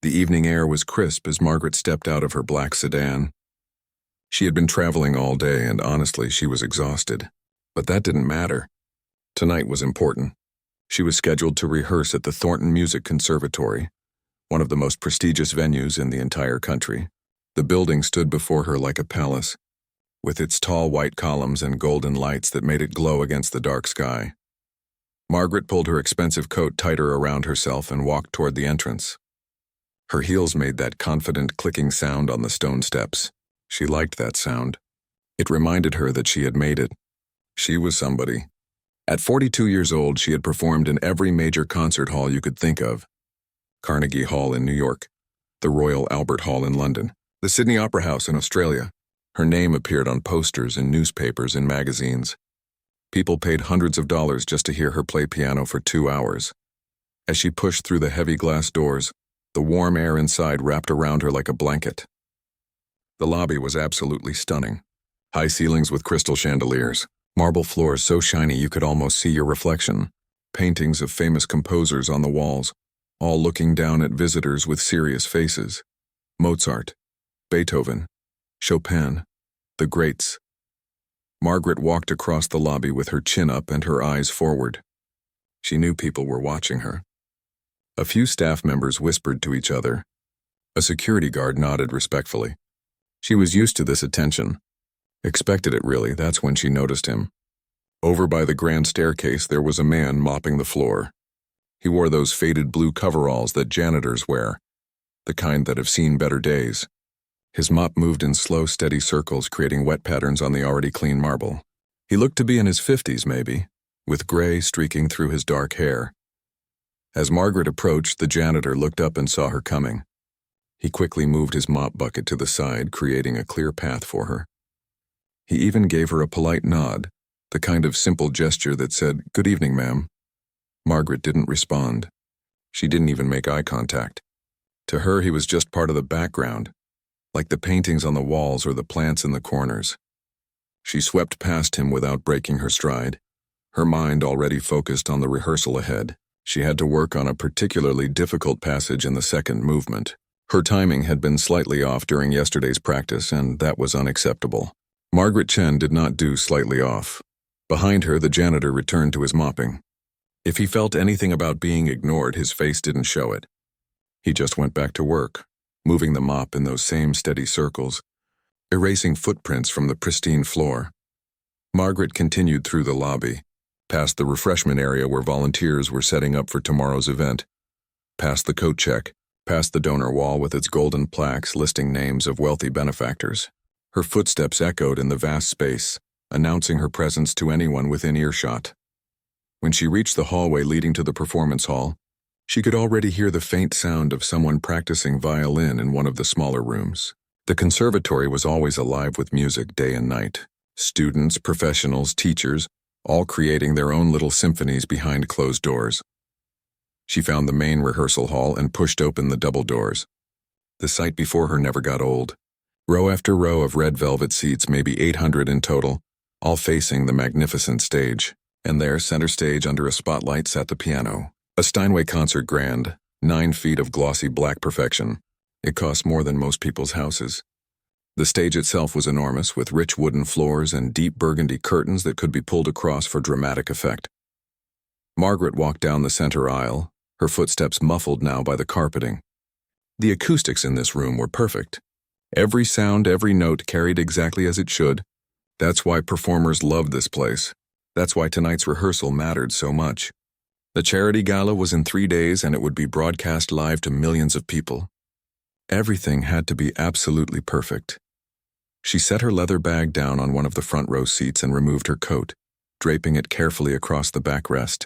The evening air was crisp as Margaret stepped out of her black sedan. She had been traveling all day, and honestly, she was exhausted. But that didn't matter. Tonight was important. She was scheduled to rehearse at the Thornton Music Conservatory, one of the most prestigious venues in the entire country. The building stood before her like a palace, with its tall white columns and golden lights that made it glow against the dark sky. Margaret pulled her expensive coat tighter around herself and walked toward the entrance. Her heels made that confident clicking sound on the stone steps. She liked that sound. It reminded her that she had made it. She was somebody. At 42 years old, she had performed in every major concert hall you could think of. Carnegie Hall in New York, the Royal Albert Hall in London, the Sydney Opera House in Australia. Her name appeared on posters in newspapers and magazines. People paid hundreds of dollars just to hear her play piano for 2 hours. As she pushed through the heavy glass doors, the warm air inside wrapped around her like a blanket. The lobby was absolutely stunning. High ceilings with crystal chandeliers, marble floors so shiny you could almost see your reflection, paintings of famous composers on the walls, all looking down at visitors with serious faces. Mozart, Beethoven, Chopin, the greats. Margaret walked across the lobby with her chin up and her eyes forward. She knew people were watching her. A few staff members whispered to each other. A security guard nodded respectfully. She was used to this attention. Expected it, really. That's when she noticed him. Over by the grand staircase, there was a man mopping the floor. He wore those faded blue coveralls that janitors wear, the kind that have seen better days. His mop moved in slow, steady circles, creating wet patterns on the already clean marble. He looked to be in his 50s, maybe, with gray streaking through his dark hair. As Margaret approached, the janitor looked up and saw her coming. He quickly moved his mop bucket to the side, creating a clear path for her. He even gave her a polite nod, the kind of simple gesture that said, "Good evening, ma'am." Margaret didn't respond. She didn't even make eye contact. To her, he was just part of the background, like the paintings on the walls or the plants in the corners. She swept past him without breaking her stride, her mind already focused on the rehearsal ahead. She had to work on a particularly difficult passage in the second movement. Her timing had been slightly off during yesterday's practice, and that was unacceptable. Margaret Chen did not do slightly off. Behind her, the janitor returned to his mopping. If he felt anything about being ignored, his face didn't show it. He just went back to work, moving the mop in those same steady circles, erasing footprints from the pristine floor. Margaret continued through the lobby, past the refreshment area where volunteers were setting up for tomorrow's event, past the coat check, past the donor wall with its golden plaques listing names of wealthy benefactors. Her footsteps echoed in the vast space, announcing her presence to anyone within earshot. When she reached the hallway leading to the performance hall, she could already hear the faint sound of someone practicing violin in one of the smaller rooms. The conservatory was always alive with music day and night. Students, professionals, teachers, all creating their own little symphonies behind closed doors. She found the main rehearsal hall and pushed open the double doors. The sight before her never got old. Row after row of red velvet seats, maybe 800 in total, all facing the magnificent stage. And there, center stage under a spotlight, sat the piano. A Steinway concert grand, 9 feet of glossy black perfection. It cost more than most people's houses. The stage itself was enormous, with rich wooden floors and deep burgundy curtains that could be pulled across for dramatic effect. Margaret walked down the center aisle, her footsteps muffled now by the carpeting. The acoustics in this room were perfect. Every sound, every note carried exactly as it should. That's why performers loved this place. That's why tonight's rehearsal mattered so much. The charity gala was in 3 days, and it would be broadcast live to millions of people. Everything had to be absolutely perfect. She set her leather bag down on one of the front row seats and removed her coat, draping it carefully across the backrest.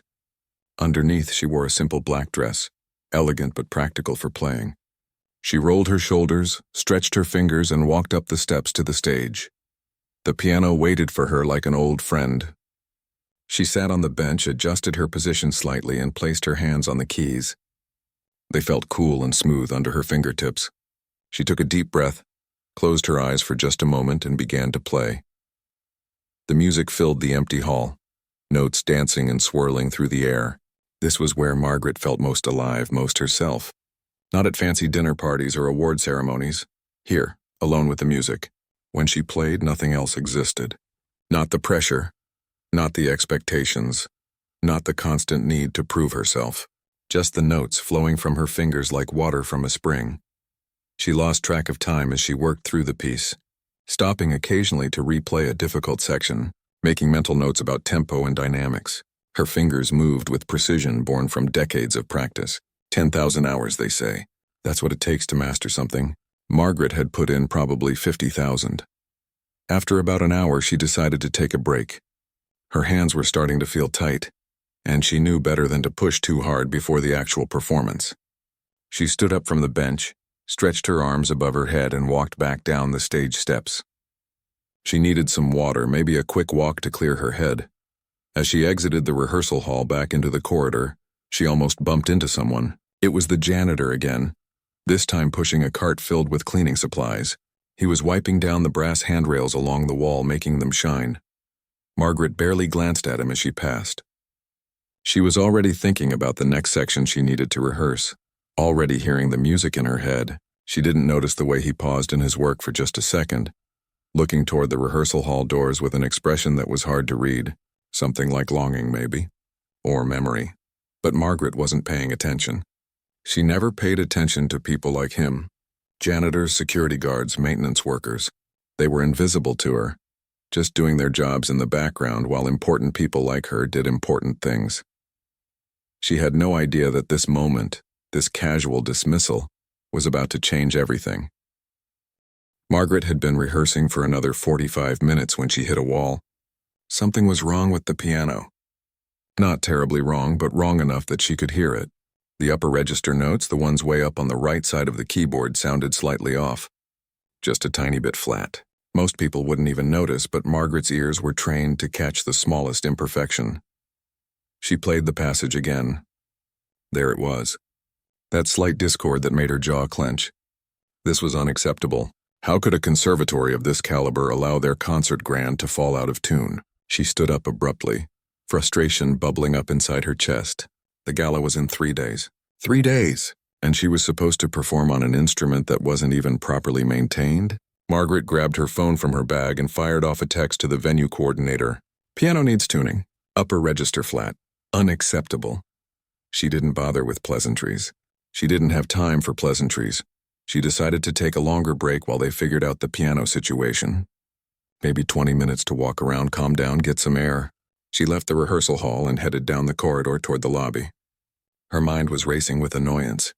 Underneath, she wore a simple black dress, elegant but practical for playing. She rolled her shoulders, stretched her fingers, and walked up the steps to the stage. The piano waited for her like an old friend. She sat on the bench, adjusted her position slightly, and placed her hands on the keys. They felt cool and smooth under her fingertips. She took a deep breath, closed her eyes for just a moment, and began to play. The music filled the empty hall, notes dancing and swirling through the air. This was where Margaret felt most alive, most herself. Not at fancy dinner parties or award ceremonies. Here, alone with the music. When she played, nothing else existed. Not the pressure, not the expectations, not the constant need to prove herself. Just the notes flowing from her fingers like water from a spring. She lost track of time as she worked through the piece, stopping occasionally to replay a difficult section, making mental notes about tempo and dynamics. Her fingers moved with precision born from decades of practice. 10,000 hours, they say. That's what it takes to master something. Margaret had put in probably 50,000. After about an hour, she decided to take a break. Her hands were starting to feel tight, and she knew better than to push too hard before the actual performance. She stood up from the bench, stretched her arms above her head, and walked back down the stage steps. She needed some water, maybe a quick walk to clear her head. As she exited the rehearsal hall back into the corridor, she almost bumped into someone. It was the janitor again, this time pushing a cart filled with cleaning supplies. He was wiping down the brass handrails along the wall, making them shine. Margaret barely glanced at him as she passed. She was already thinking about the next section she needed to rehearse, already hearing the music in her head. She didn't notice the way he paused in his work for just a second, looking toward the rehearsal hall doors with an expression that was hard to read, something like longing maybe, or memory. But Margaret wasn't paying attention. She never paid attention to people like him. Janitors, security guards, maintenance workers. They were invisible to her, just doing their jobs in the background while important people like her did important things. She had no idea that this moment, this casual dismissal, was about to change everything. Margaret had been rehearsing for another 45 minutes when she hit a wall. Something was wrong with the piano. Not terribly wrong, but wrong enough that she could hear it. The upper register notes, the ones way up on the right side of the keyboard, sounded slightly off. Just a tiny bit flat. Most people wouldn't even notice, but Margaret's ears were trained to catch the smallest imperfection. She played the passage again. There it was. That slight discord that made her jaw clench. This was unacceptable. How could a conservatory of this caliber allow their concert grand to fall out of tune? She stood up abruptly, frustration bubbling up inside her chest. The gala was in 3 days. 3 days! And she was supposed to perform on an instrument that wasn't even properly maintained? Margaret grabbed her phone from her bag and fired off a text to the venue coordinator. Piano needs tuning. Upper register flat. Unacceptable. She didn't bother with pleasantries. She didn't have time for pleasantries. She decided to take a longer break while they figured out the piano situation. Maybe 20 minutes to walk around, calm down, get some air. She left the rehearsal hall and headed down the corridor toward the lobby. Her mind was racing with annoyance.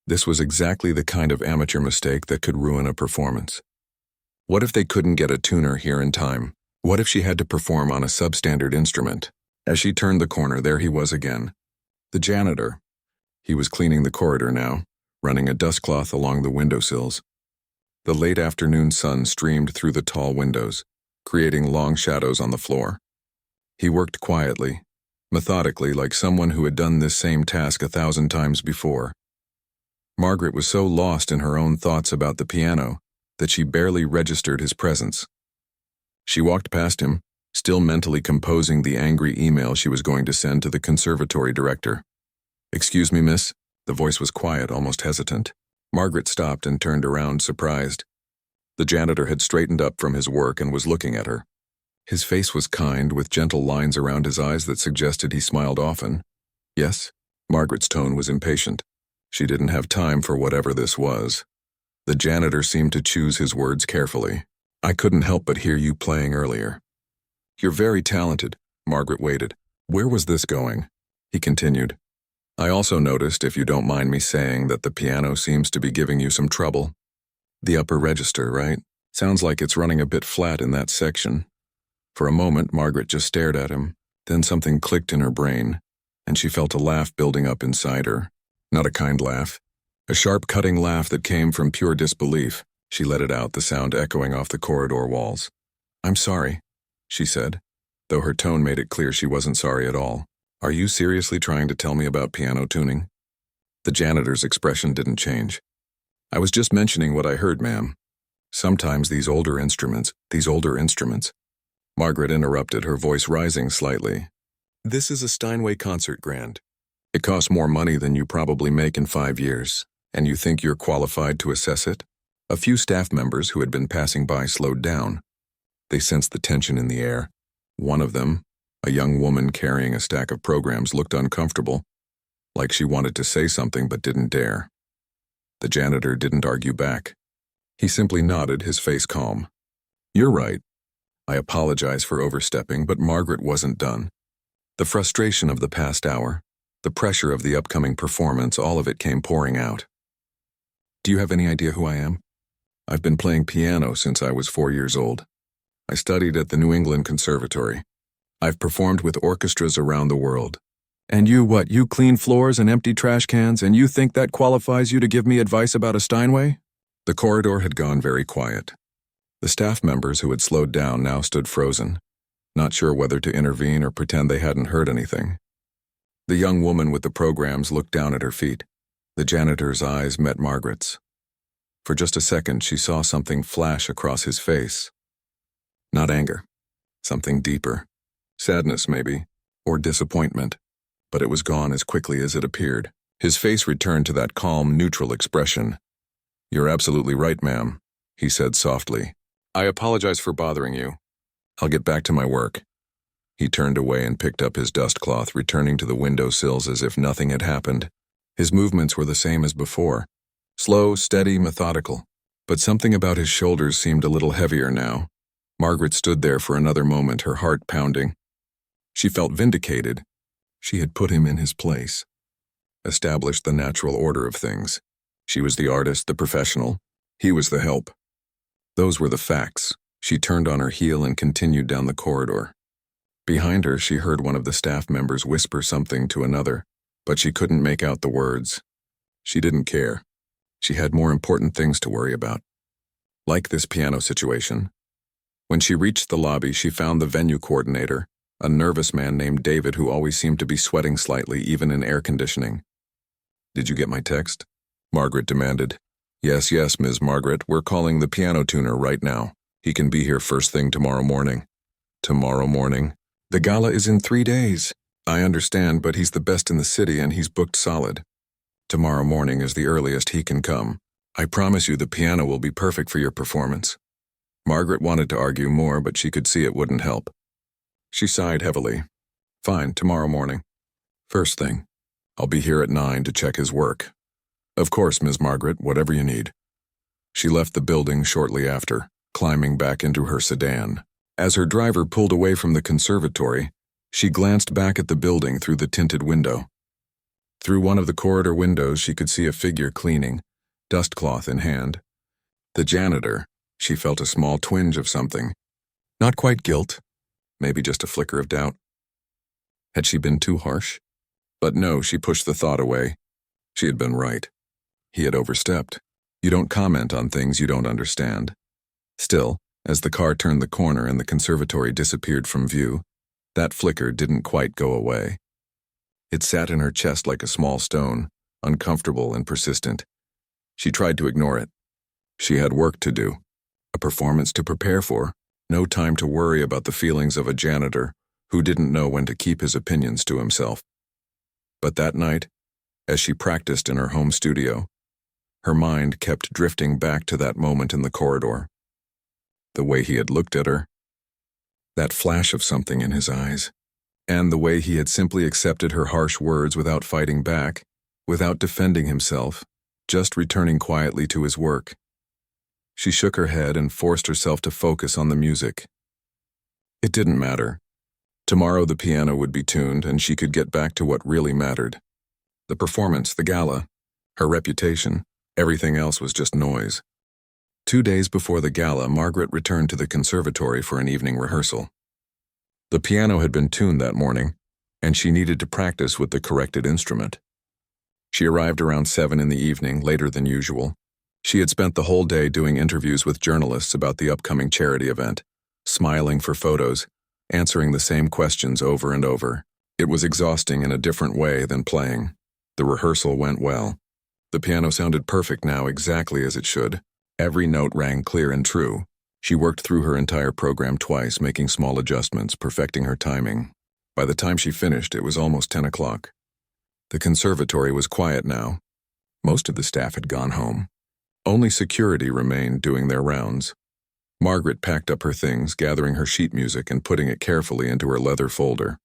This was exactly the kind of amateur mistake that could ruin a performance. What if they couldn't get a tuner here in time? What if she had to perform on a substandard instrument? As she turned the corner, there he was again. The janitor. He was cleaning the corridor now, running a dustcloth along the windowsills. The late afternoon sun streamed through the tall windows, creating long shadows on the floor. He worked quietly, methodically, like someone who had done this same task 1,000 times before. Margaret was so lost in her own thoughts about the piano that she barely registered his presence. She walked past him, still mentally composing the angry email she was going to send to the conservatory director. "Excuse me, miss." The voice was quiet, almost hesitant. Margaret stopped and turned around, surprised. The janitor had straightened up from his work and was looking at her. His face was kind, with gentle lines around his eyes that suggested he smiled often. "Yes?" Margaret's tone was impatient. She didn't have time for whatever this was. The janitor seemed to choose his words carefully. "I couldn't help but hear you playing earlier." "You're very talented." Margaret waited. "Where was this going?" He continued. "I also noticed, if you don't mind me saying, that the piano seems to be giving you some trouble. The upper register, right? Sounds like it's running a bit flat in that section." For a moment, Margaret just stared at him. Then something clicked in her brain, and she felt a laugh building up inside her. Not a kind laugh. A sharp, cutting laugh that came from pure disbelief. She let it out, the sound echoing off the corridor walls. "I'm sorry," she said, though her tone made it clear she wasn't sorry at all. "Are you seriously trying to tell me about piano tuning?" The janitor's expression didn't change. "I was just mentioning what I heard, ma'am. Sometimes these older instruments. Margaret interrupted, her voice rising slightly. "This is a Steinway concert grand. It costs more money than you probably make in 5 years. And you think you're qualified to assess it? A few staff members who had been passing by slowed down. They sensed the tension in the air. One of them, a young woman carrying a stack of programs, looked uncomfortable, like she wanted to say something but didn't dare. The janitor didn't argue back. He simply nodded, his face calm. "You're right. I apologize for overstepping, but Margaret wasn't done." The frustration of the past hour, the pressure of the upcoming performance, all of it came pouring out. "Do you have any idea who I am? I've been playing piano since I was 4 years old. I studied at the New England Conservatory. I've performed with orchestras around the world. And you what, you clean floors and empty trash cans, and you think that qualifies you to give me advice about a Steinway?" The corridor had gone very quiet. The staff members who had slowed down now stood frozen, not sure whether to intervene or pretend they hadn't heard anything. The young woman with the programs looked down at her feet. The janitor's eyes met Margaret's. For just a second, she saw something flash across his face. Not anger. Something deeper. Sadness, maybe, or disappointment. But it was gone as quickly as it appeared. His face returned to that calm, neutral expression. "You're absolutely right, ma'am," he said softly. "I apologize for bothering you. I'll get back to my work." He turned away and picked up his dustcloth, returning to the windowsills as if nothing had happened. His movements were the same as before. Slow, steady, methodical. But something about his shoulders seemed a little heavier now. Margaret stood there for another moment, her heart pounding. She felt vindicated. She had put him in his place. Established the natural order of things. She was the artist, the professional. He was the help. Those were the facts. She turned on her heel and continued down the corridor. Behind her, she heard one of the staff members whisper something to another, but she couldn't make out the words. She didn't care. She had more important things to worry about. Like this piano situation. When she reached the lobby, she found the venue coordinator, a nervous man named David who always seemed to be sweating slightly, even in air conditioning. "Did you get my text?" Margaret demanded. Yes, Ms. Margaret, we're calling the piano tuner right now. He can be here first thing tomorrow morning." "Tomorrow morning? The gala is in 3 days." "I understand, but he's the best in the city and he's booked solid. Tomorrow morning is the earliest he can come. I promise you the piano will be perfect for your performance." Margaret wanted to argue more, but she could see it wouldn't help. She sighed heavily. "Fine, tomorrow morning. First thing. I'll be here at 9 to check his work." "Of course, Ms. Margaret, whatever you need." She left the building shortly after, climbing back into her sedan. As her driver pulled away from the conservatory, she glanced back at the building through the tinted window. Through one of the corridor windows, she could see a figure cleaning, dustcloth in hand. The janitor. She felt a small twinge of something. Not quite guilt, maybe just a flicker of doubt. Had she been too harsh? But no, she pushed the thought away. She had been right. He had overstepped. You don't comment on things you don't understand. Still, as the car turned the corner and the conservatory disappeared from view, that flicker didn't quite go away. It sat in her chest like a small stone, uncomfortable and persistent. She tried to ignore it. She had work to do, a performance to prepare for, no time to worry about the feelings of a janitor who didn't know when to keep his opinions to himself. But that night, as she practiced in her home studio, her mind kept drifting back to that moment in the corridor. The way he had looked at her, that flash of something in his eyes, and the way he had simply accepted her harsh words without fighting back, without defending himself, just returning quietly to his work. She shook her head and forced herself to focus on the music. It didn't matter. Tomorrow the piano would be tuned and she could get back to what really mattered. The performance, the gala, her reputation, everything else was just noise. 2 days before the gala, Margaret returned to the conservatory for an evening rehearsal. The piano had been tuned that morning, and she needed to practice with the corrected instrument. She arrived around 7 in the evening, later than usual. She had spent the whole day doing interviews with journalists about the upcoming charity event, smiling for photos, answering the same questions over and over. It was exhausting in a different way than playing. The rehearsal went well. The piano sounded perfect now, exactly as it should. Every note rang clear and true. She worked through her entire program twice, making small adjustments, perfecting her timing. By the time she finished, it was almost 10 o'clock. The conservatory was quiet now. Most of the staff had gone home. Only security remained doing their rounds. Margaret packed up her things, gathering her sheet music and putting it carefully into her leather folder.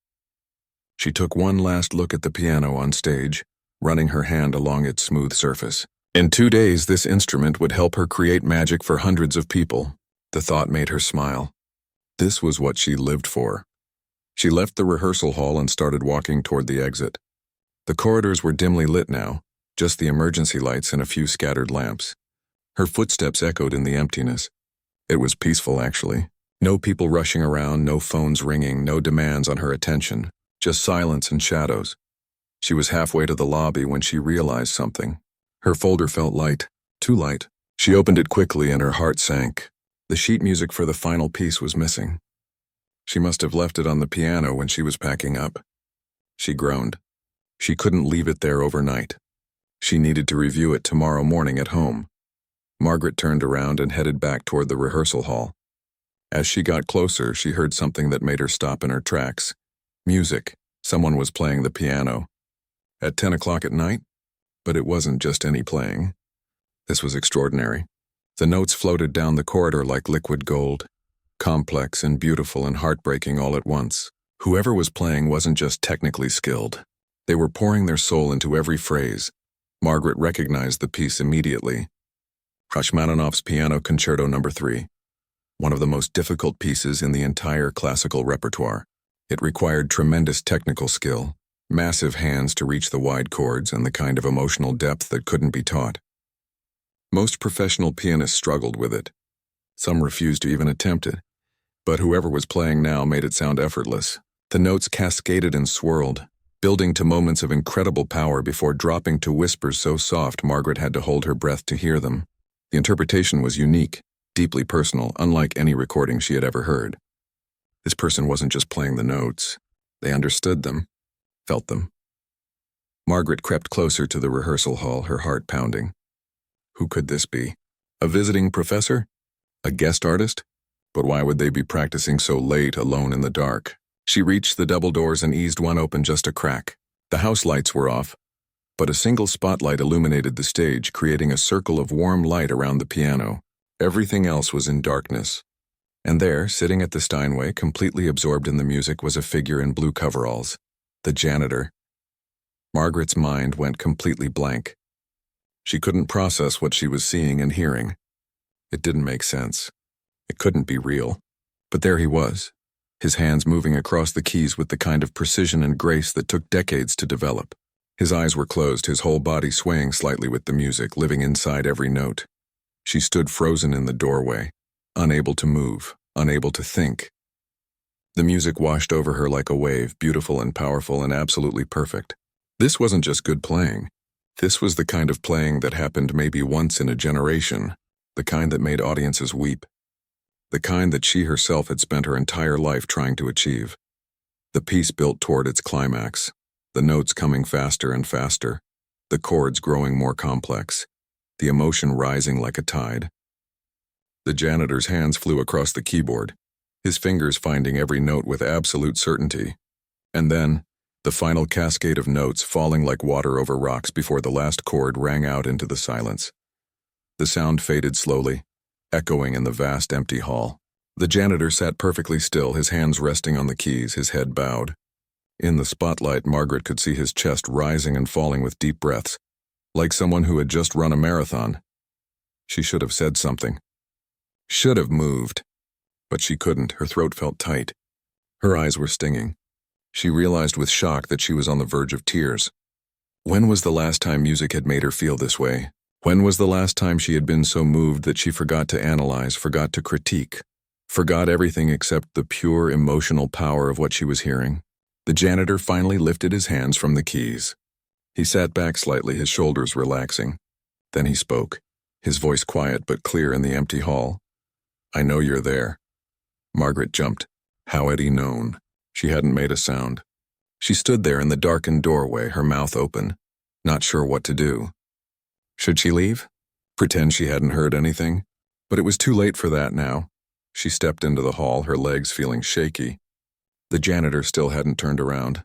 She took one last look at the piano on stage, running her hand along its smooth surface. In 2 days, this instrument would help her create magic for hundreds of people. The thought made her smile. This was what she lived for. She left the rehearsal hall and started walking toward the exit. The corridors were dimly lit now, just the emergency lights and a few scattered lamps. Her footsteps echoed in the emptiness. It was peaceful, actually. No people rushing around, no phones ringing, no demands on her attention, just silence and shadows. She was halfway to the lobby when she realized something. Her folder felt light, too light. She opened it quickly and her heart sank. The sheet music for the final piece was missing. She must have left it on the piano when she was packing up. She groaned. She couldn't leave it there overnight. She needed to review it tomorrow morning at home. Margaret turned around and headed back toward the rehearsal hall. As she got closer, she heard something that made her stop in her tracks. Music. Someone was playing the piano. At 10 o'clock at night? But it wasn't just any playing. This was extraordinary. The notes floated down the corridor like liquid gold, complex and beautiful and heartbreaking all at once. Whoever was playing wasn't just technically skilled. They were pouring their soul into every phrase. Margaret recognized the piece immediately. Rachmaninoff's Piano Concerto No. 3, one of the most difficult pieces in the entire classical repertoire. It required tremendous technical skill, massive hands to reach the wide chords, and the kind of emotional depth that couldn't be taught. Most professional pianists struggled with it. Some refused to even attempt it. But whoever was playing now made it sound effortless. The notes cascaded and swirled, building to moments of incredible power before dropping to whispers so soft Margaret had to hold her breath to hear them. The interpretation was unique, deeply personal, unlike any recording she had ever heard. This person wasn't just playing the notes. They understood them, felt them. Margaret crept closer to the rehearsal hall, her heart pounding. Who could this be? A visiting professor? A guest artist? But why would they be practicing so late, alone in the dark? She reached the double doors and eased one open just a crack. The house lights were off, but a single spotlight illuminated the stage, creating a circle of warm light around the piano. Everything else was in darkness. And there, sitting at the Steinway, completely absorbed in the music, was a figure in blue coveralls. The janitor. Margaret's mind went completely blank. She couldn't process what she was seeing and hearing. It didn't make sense. It couldn't be real. But there he was, his hands moving across the keys with the kind of precision and grace that took decades to develop. His eyes were closed, his whole body swaying slightly with the music, living inside every note. She stood frozen in the doorway, unable to move, unable to think. The music washed over her like a wave, beautiful and powerful and absolutely perfect. This wasn't just good playing. This was the kind of playing that happened maybe once in a generation, the kind that made audiences weep, the kind that she herself had spent her entire life trying to achieve. The piece built toward its climax, the notes coming faster and faster, the chords growing more complex, the emotion rising like a tide. The janitor's hands flew across the keyboard, his fingers finding every note with absolute certainty. And then, the final cascade of notes falling like water over rocks before the last chord rang out into the silence. The sound faded slowly, echoing in the vast empty hall. The janitor sat perfectly still, his hands resting on the keys, his head bowed. In the spotlight, Margaret could see his chest rising and falling with deep breaths, like someone who had just run a marathon. She should have said something. Should have moved. But she couldn't. Her throat felt tight. Her eyes were stinging. She realized with shock that she was on the verge of tears. When was the last time music had made her feel this way? When was the last time she had been so moved that she forgot to analyze, forgot to critique, forgot everything except the pure emotional power of what she was hearing? The janitor finally lifted his hands from the keys. He sat back slightly, his shoulders relaxing. Then he spoke, his voice quiet but clear in the empty hall. "I know you're there." Margaret jumped. How had he known? She hadn't made a sound. She stood there in the darkened doorway, her mouth open, not sure what to do. Should she leave? Pretend she hadn't heard anything? But it was too late for that now. She stepped into the hall, her legs feeling shaky. The janitor still hadn't turned around.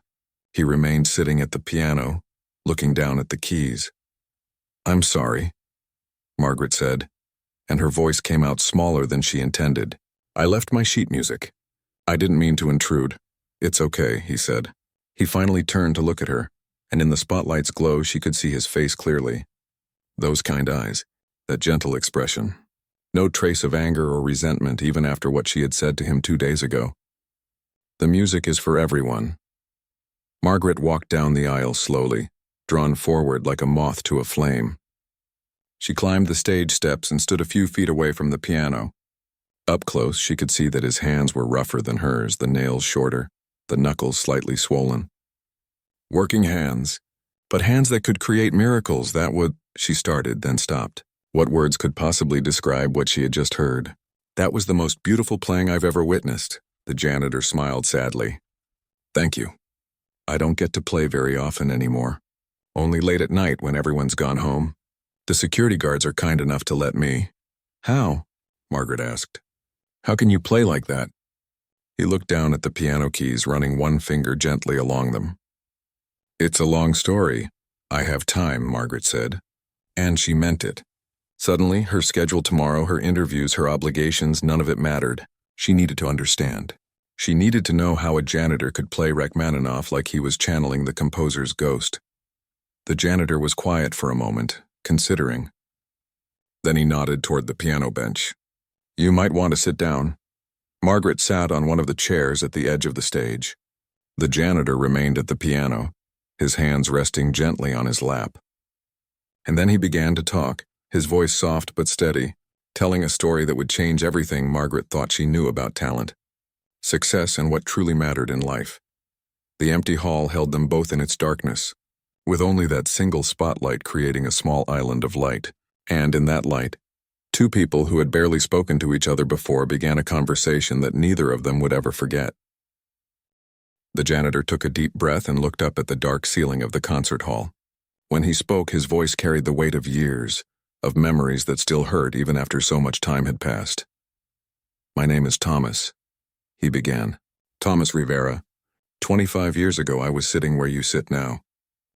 He remained sitting at the piano, looking down at the keys. I'm sorry, Margaret said, and her voice came out smaller than she intended. I left my sheet music. I didn't mean to intrude. It's okay, he said. He finally turned to look at her, and in the spotlight's glow she could see his face clearly. Those kind eyes, that gentle expression. No trace of anger or resentment even after what she had said to him 2 days ago. The music is for everyone. Margaret walked down the aisle slowly, drawn forward like a moth to a flame. She climbed the stage steps and stood a few feet away from the piano. Up close, she could see that his hands were rougher than hers, the nails shorter, the knuckles slightly swollen. Working hands, but hands that could create miracles, that would, she started, then stopped. What words could possibly describe what she had just heard? That was the most beautiful playing I've ever witnessed, the janitor smiled sadly. Thank you. I don't get to play very often anymore. Only late at night when everyone's gone home. The security guards are kind enough to let me. How? Margaret asked. How can you play like that? He looked down at the piano keys, running one finger gently along them. It's a long story. I have time, Margaret said. And she meant it. Suddenly, her schedule tomorrow, her interviews, her obligations, none of it mattered. She needed to understand. She needed to know how a janitor could play Rachmaninoff like he was channeling the composer's ghost. The janitor was quiet for a moment, considering. Then he nodded toward the piano bench. You might want to sit down. Margaret sat on one of the chairs at the edge of the stage. The janitor remained at the piano, his hands resting gently on his lap. And then he began to talk, his voice soft but steady, telling a story that would change everything Margaret thought she knew about talent, success, and what truly mattered in life. The empty hall held them both in its darkness, with only that single spotlight creating a small island of light. And in that light, two people who had barely spoken to each other before began a conversation that neither of them would ever forget. The janitor took a deep breath and looked up at the dark ceiling of the concert hall. When he spoke, his voice carried the weight of years, of memories that still hurt even after so much time had passed. My name is Thomas, he began. Thomas Rivera. 25 years ago, I was sitting where you sit now.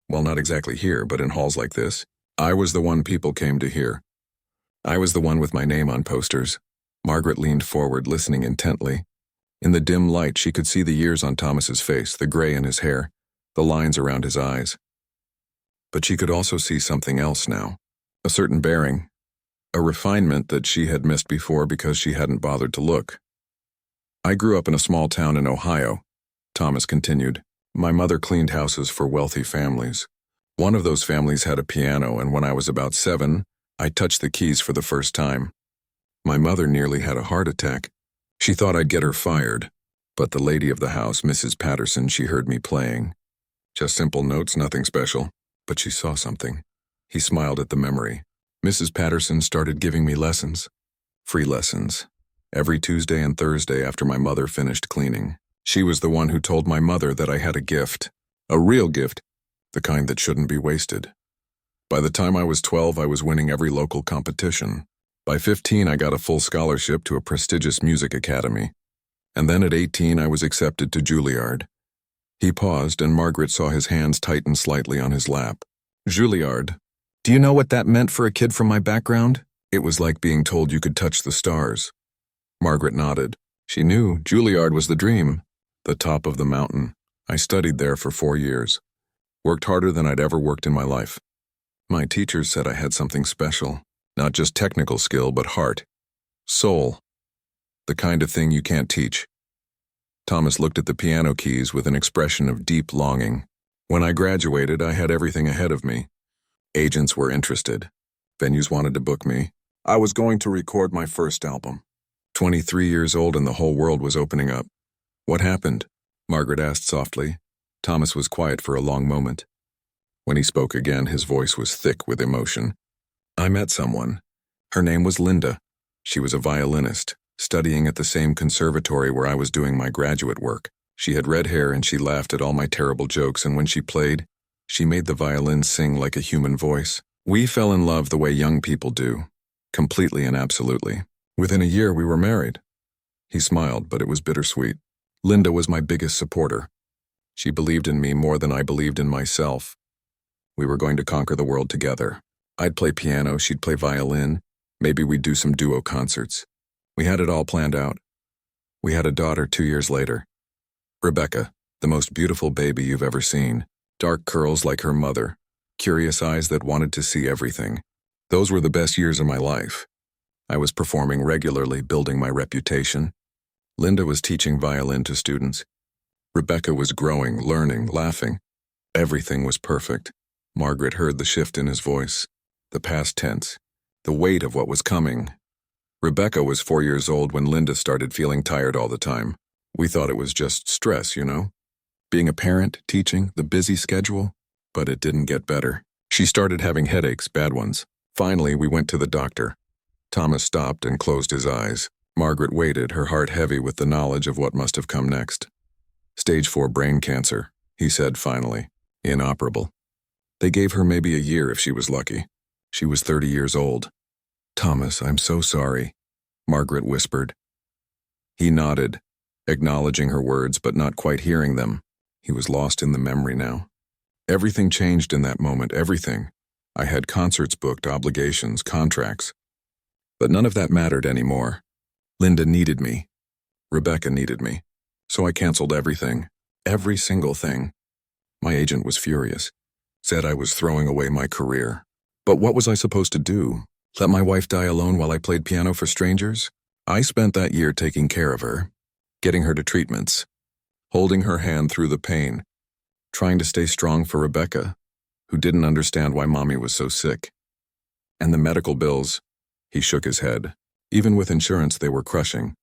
Well, not exactly here, but in halls like this. I was the one people came to hear. I was the one with my name on posters. Margaret leaned forward, listening intently. In the dim light, she could see the years on Thomas's face, the gray in his hair, the lines around his eyes. But she could also see something else now, a certain bearing, a refinement that she had missed before because she hadn't bothered to look. I grew up in a small town in Ohio, Thomas continued. My mother cleaned houses for wealthy families. One of those families had a piano, and when I was about 7, I touched the keys for the first time. My mother nearly had a heart attack. She thought I'd get her fired, but the lady of the house, Mrs. Patterson, she heard me playing. Just simple notes, nothing special, but she saw something. He smiled at the memory. Mrs. Patterson started giving me lessons. Free lessons. Every Tuesday and Thursday after my mother finished cleaning. She was the one who told my mother that I had a gift. A real gift. The kind that shouldn't be wasted. By the time I was 12, I was winning every local competition. By 15, I got a full scholarship to a prestigious music academy. And then at 18, I was accepted to Juilliard. He paused, and Margaret saw his hands tighten slightly on his lap. Juilliard. Do you know what that meant for a kid from my background? It was like being told you could touch the stars. Margaret nodded. She knew Juilliard was the dream, the top of the mountain. I studied there for 4 years. Worked harder than I'd ever worked in my life. My teachers said I had something special. Not just technical skill, but heart. Soul. The kind of thing you can't teach. Thomas looked at the piano keys with an expression of deep longing. When I graduated, I had everything ahead of me. Agents were interested. Venues wanted to book me. I was going to record my first album. 23 years old and the whole world was opening up. What happened? Margaret asked softly. Thomas was quiet for a long moment. When he spoke again, his voice was thick with emotion. I met someone. Her name was Linda. She was a violinist, studying at the same conservatory where I was doing my graduate work. She had red hair and she laughed at all my terrible jokes, and when she played, she made the violin sing like a human voice. We fell in love the way young people do, completely and absolutely. Within a year, we were married. He smiled, but it was bittersweet. Linda was my biggest supporter. She believed in me more than I believed in myself. We were going to conquer the world together. I'd play piano, she'd play violin. Maybe we'd do some duo concerts. We had it all planned out. We had a daughter 2 years later. Rebecca, the most beautiful baby you've ever seen. Dark curls like her mother. Curious eyes that wanted to see everything. Those were the best years of my life. I was performing regularly, building my reputation. Linda was teaching violin to students. Rebecca was growing, learning, laughing. Everything was perfect. Margaret heard the shift in his voice, the past tense, the weight of what was coming. Rebecca was 4 years old when Linda started feeling tired all the time. We thought it was just stress, you know? Being a parent, teaching, the busy schedule. But it didn't get better. She started having headaches, bad ones. Finally, we went to the doctor. Thomas stopped and closed his eyes. Margaret waited, her heart heavy with the knowledge of what must have come next. Stage 4 brain cancer, he said finally. Inoperable. They gave her maybe a year if she was lucky. She was 30 years old. Thomas, I'm so sorry, Margaret whispered. He nodded, acknowledging her words but not quite hearing them. He was lost in the memory now. Everything changed in that moment, everything. I had concerts booked, obligations, contracts. But none of that mattered anymore. Linda needed me. Rebecca needed me. So I canceled everything. Every single thing. My agent was furious. Said I was throwing away my career. But what was I supposed to do? Let my wife die alone while I played piano for strangers? I spent that year taking care of her, getting her to treatments, holding her hand through the pain, trying to stay strong for Rebecca, who didn't understand why Mommy was so sick. And the medical bills, he shook his head. Even with insurance, they were crushing.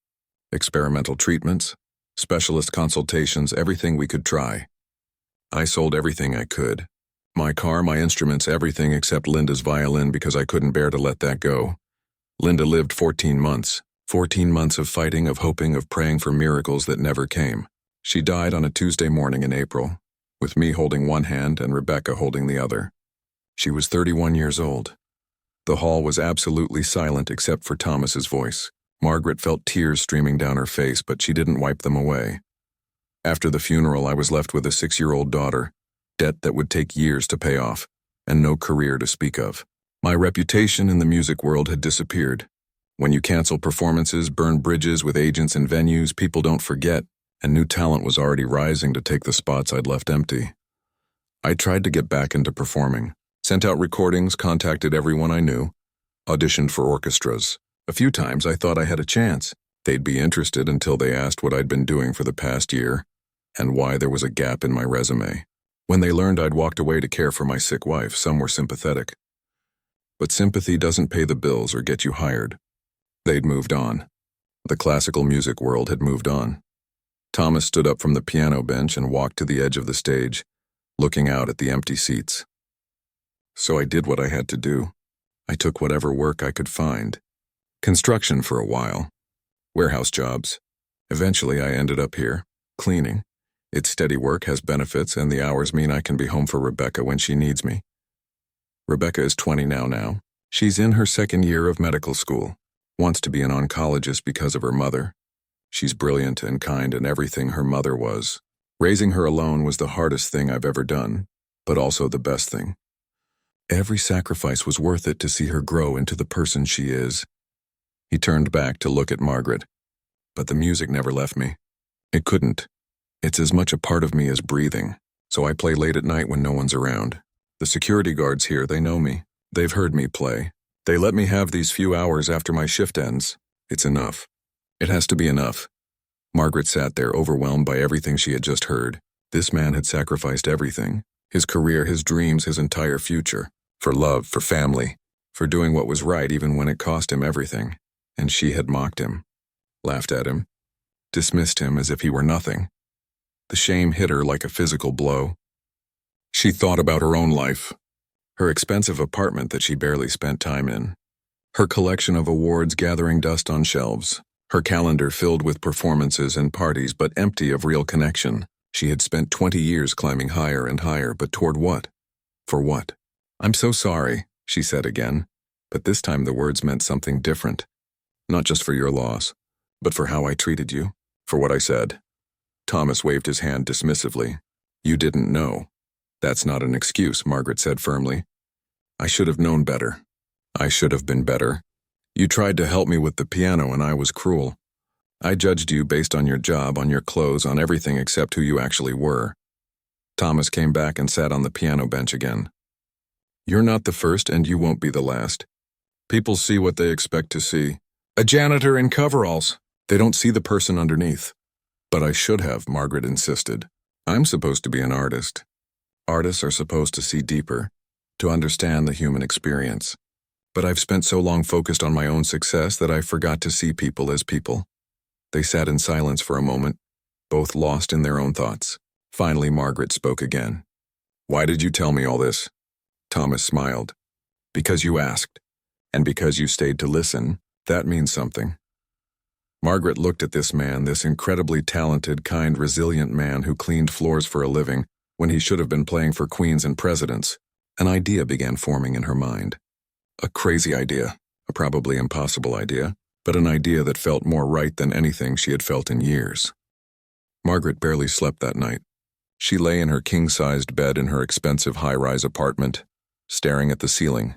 Experimental treatments, specialist consultations, everything we could try. I sold everything I could. My car, my instruments, everything except Linda's violin because I couldn't bear to let that go. Linda lived 14 months. 14 months of fighting, of hoping, of praying for miracles that never came. She died on a Tuesday morning in April, with me holding one hand and Rebecca holding the other. She was 31 years old. The hall was absolutely silent except for Thomas's voice. Margaret felt tears streaming down her face, but she didn't wipe them away. After the funeral, I was left with a 6-year-old daughter, debt that would take years to pay off, and no career to speak of. My reputation in the music world had disappeared. When you cancel performances, burn bridges with agents and venues, people don't forget, and new talent was already rising to take the spots I'd left empty. I tried to get back into performing, sent out recordings, contacted everyone I knew, auditioned for orchestras. A few times I thought I had a chance. They'd be interested until they asked what I'd been doing for the past year, and why there was a gap in my resume. When they learned I'd walked away to care for my sick wife, some were sympathetic. But sympathy doesn't pay the bills or get you hired. They'd moved on. The classical music world had moved on. Thomas stood up from the piano bench and walked to the edge of the stage, looking out at the empty seats. So I did what I had to do. I took whatever work I could find. Construction for a while. Warehouse jobs. Eventually I ended up here, cleaning. It's steady work, has benefits, and the hours mean I can be home for Rebecca when she needs me. Rebecca is 20 now. She's in her 2nd year of medical school. Wants to be an oncologist because of her mother. She's brilliant and kind and everything her mother was. Raising her alone was the hardest thing I've ever done, but also the best thing. Every sacrifice was worth it to see her grow into the person she is. He turned back to look at Margaret, but the music never left me. It couldn't. It's as much a part of me as breathing, so I play late at night when no one's around. The security guards here, they know me. They've heard me play. They let me have these few hours after my shift ends. It's enough. It has to be enough. Margaret sat there, overwhelmed by everything she had just heard. This man had sacrificed everything. His career, his dreams, his entire future. For love, for family. For doing what was right even when it cost him everything. And she had mocked him. Laughed at him. Dismissed him as if he were nothing. The shame hit her like a physical blow. She thought about her own life. Her expensive apartment that she barely spent time in. Her collection of awards gathering dust on shelves. Her calendar filled with performances and parties but empty of real connection. She had spent 20 years climbing higher and higher, but toward what? For what? I'm so sorry, she said again, but this time the words meant something different. Not just for your loss, but for how I treated you, for what I said. Thomas waved his hand dismissively. You didn't know. That's not an excuse, Margaret said firmly. I should have known better. I should have been better. You tried to help me with the piano and I was cruel. I judged you based on your job, on your clothes, on everything except who you actually were. Thomas came back and sat on the piano bench again. You're not the first and you won't be the last. People see what they expect to see. A janitor in coveralls. They don't see the person underneath. But I should have, Margaret insisted. I'm supposed to be an artist. Artists are supposed to see deeper, to understand the human experience. But I've spent so long focused on my own success that I forgot to see people as people. They sat in silence for a moment, both lost in their own thoughts. Finally, Margaret spoke again. Why did you tell me all this? Thomas smiled. Because you asked, and because you stayed to listen, that means something. Margaret looked at this man, this incredibly talented, kind, resilient man who cleaned floors for a living when he should have been playing for queens and presidents. An idea began forming in her mind. A crazy idea, a probably impossible idea, but an idea that felt more right than anything she had felt in years. Margaret barely slept that night. She lay in her king-sized bed in her expensive high-rise apartment, staring at the ceiling,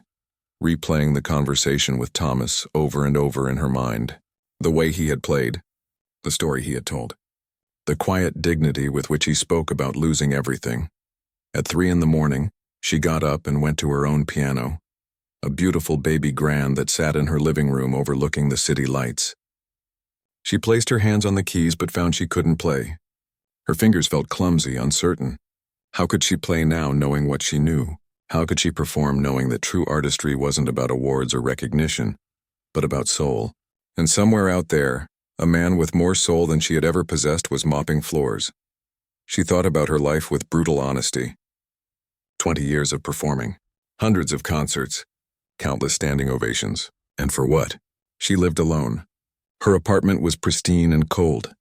replaying the conversation with Thomas over and over in her mind. The way he had played, the story he had told, the quiet dignity with which he spoke about losing everything. At 3 a.m, she got up and went to her own piano, a beautiful baby grand that sat in her living room overlooking the city lights. She placed her hands on the keys but found she couldn't play. Her fingers felt clumsy, uncertain. How could she play now knowing what she knew? How could she perform knowing that true artistry wasn't about awards or recognition, but about soul? And somewhere out there, a man with more soul than she had ever possessed was mopping floors. She thought about her life with brutal honesty. 20 years of performing, hundreds of concerts, countless standing ovations. And for what? She lived alone. Her apartment was pristine and cold,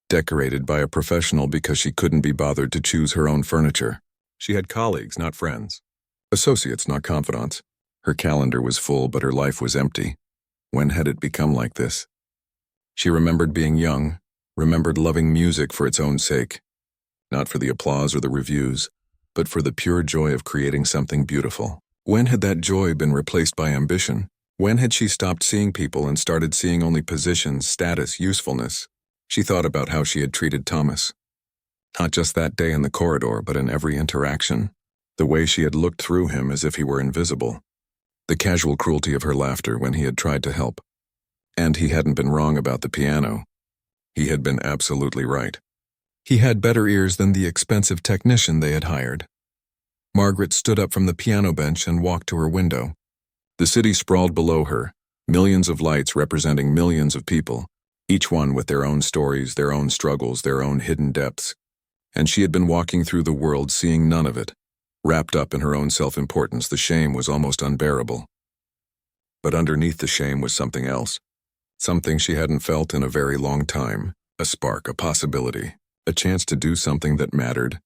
decorated by a professional because she couldn't be bothered to choose her own furniture. She had colleagues, not friends. Associates, not confidants. Her calendar was full, but her life was empty. When had it become like this? She remembered being young, remembered loving music for its own sake, not for the applause or the reviews, but for the pure joy of creating something beautiful. When had that joy been replaced by ambition? When had she stopped seeing people and started seeing only positions, status, usefulness? She thought about how she had treated Thomas. Not just that day in the corridor, but in every interaction. The way she had looked through him as if he were invisible. The casual cruelty of her laughter when he had tried to help. And he hadn't been wrong about the piano. He had been absolutely right. He had better ears than the expensive technician they had hired. Margaret stood up from the piano bench and walked to her window. The city sprawled below her, millions of lights representing millions of people, each one with their own stories, their own struggles, their own hidden depths. And she had been walking through the world seeing none of it. Wrapped up in her own self-importance, the shame was almost unbearable. But underneath the shame was something else. Something she hadn't felt in a very long time. A spark, a possibility, a chance to do something that mattered.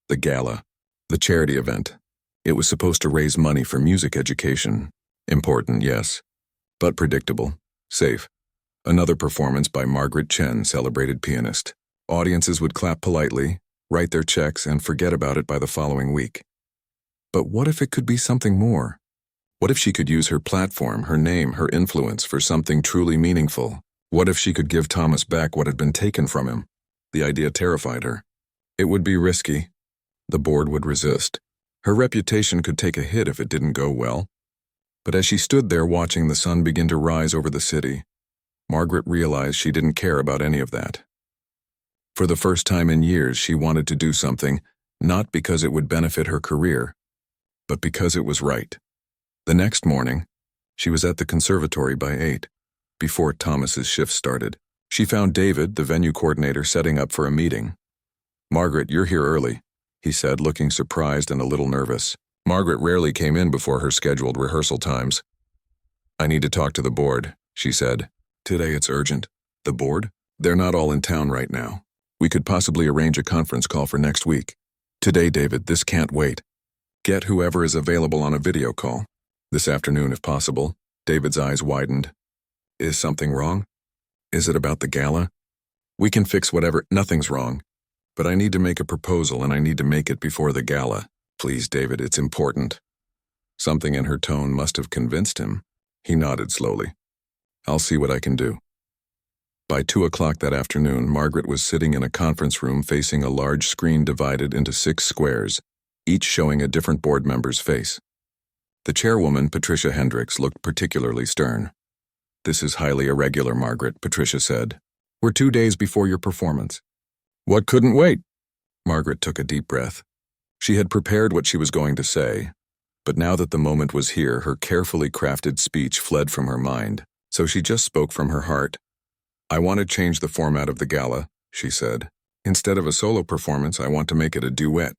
The gala, the charity event. It was supposed to raise money for music education. Important, yes, but predictable, safe. Another performance by Margaret Chen, celebrated pianist. Audiences would clap politely, write their checks, and forget about it by the following week. But what if it could be something more? What if she could use her platform, her name, her influence for something truly meaningful? What if she could give Thomas back what had been taken from him? The idea terrified her. It would be risky. The board would resist. Her reputation could take a hit if it didn't go well. But as she stood there watching the sun begin to rise over the city, Margaret realized she didn't care about any of that. For the first time in years, she wanted to do something, not because it would benefit her career, but because it was right. The next morning, she was at the conservatory by 8, before Thomas's shift started. She found David, the venue coordinator, setting up for a meeting. "Margaret, you're here early," he said, looking surprised and a little nervous. Margaret rarely came in before her scheduled rehearsal times. "I need to talk to the board," she said. "Today it's urgent." "The board? They're not all in town right now. We could possibly arrange a conference call for next week." "Today, David, this can't wait. Get whoever is available on a video call. This afternoon, if possible." David's eyes widened. "Is something wrong? Is it about the gala?" "We can fix whatever." "Nothing's wrong. But I need to make a proposal and I need to make it before the gala. Please, David, it's important." Something in her tone must have convinced him. He nodded slowly. I'll see what I can do. By 2 o'clock that afternoon, Margaret was sitting in a conference room facing a large screen divided into 6 squares, each showing a different board member's face. The chairwoman, Patricia Hendricks, looked particularly stern. This is highly irregular, Margaret, Patricia said. We're 2 days before your performance. What couldn't wait? Margaret took a deep breath. She had prepared what she was going to say, but now that the moment was here, her carefully crafted speech fled from her mind, so she just spoke from her heart. I want to change the format of the gala, she said. Instead of a solo performance, I want to make it a duet.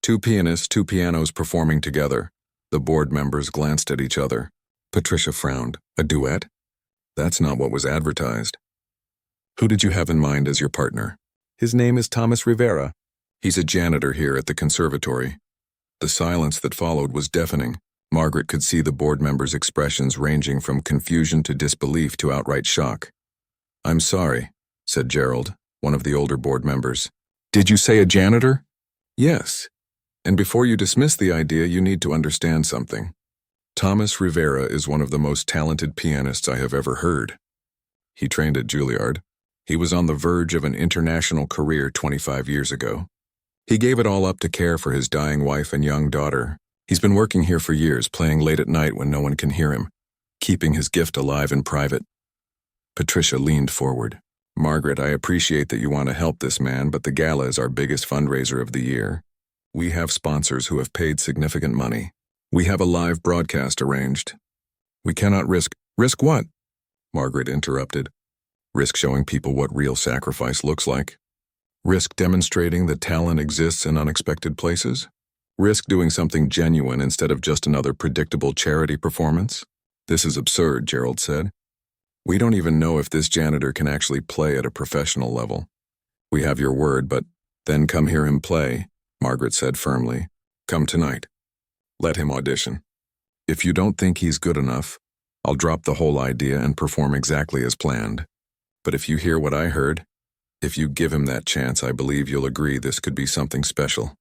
2 pianists, 2 pianos performing together. The board members glanced at each other. Patricia frowned. A duet? That's not what was advertised. Who did you have in mind as your partner? His name is Thomas Rivera. He's a janitor here at the conservatory. The silence that followed was deafening. Margaret could see the board members' expressions ranging from confusion to disbelief to outright shock. I'm sorry, said Gerald, one of the older board members. Did you say a janitor? Yes. And before you dismiss the idea, you need to understand something. Thomas Rivera is one of the most talented pianists I have ever heard. He trained at Juilliard. He was on the verge of an international career 25 years ago. He gave it all up to care for his dying wife and young daughter. He's been working here for years, playing late at night when no one can hear him, keeping his gift alive in private. Patricia leaned forward. Margaret, I appreciate that you want to help this man, but the gala is our biggest fundraiser of the year. We have sponsors who have paid significant money. We have a live broadcast arranged. We cannot risk— Risk what? Margaret interrupted. Risk showing people what real sacrifice looks like. Risk demonstrating that talent exists in unexpected places. Risk doing something genuine instead of just another predictable charity performance. This is absurd, Gerald said. We don't even know if this janitor can actually play at a professional level. We have your word, but then come hear him play, Margaret said firmly. Come tonight. Let him audition. If you don't think he's good enough, I'll drop the whole idea and perform exactly as planned. But if you hear what I heard, if you give him that chance, I believe you'll agree this could be something special.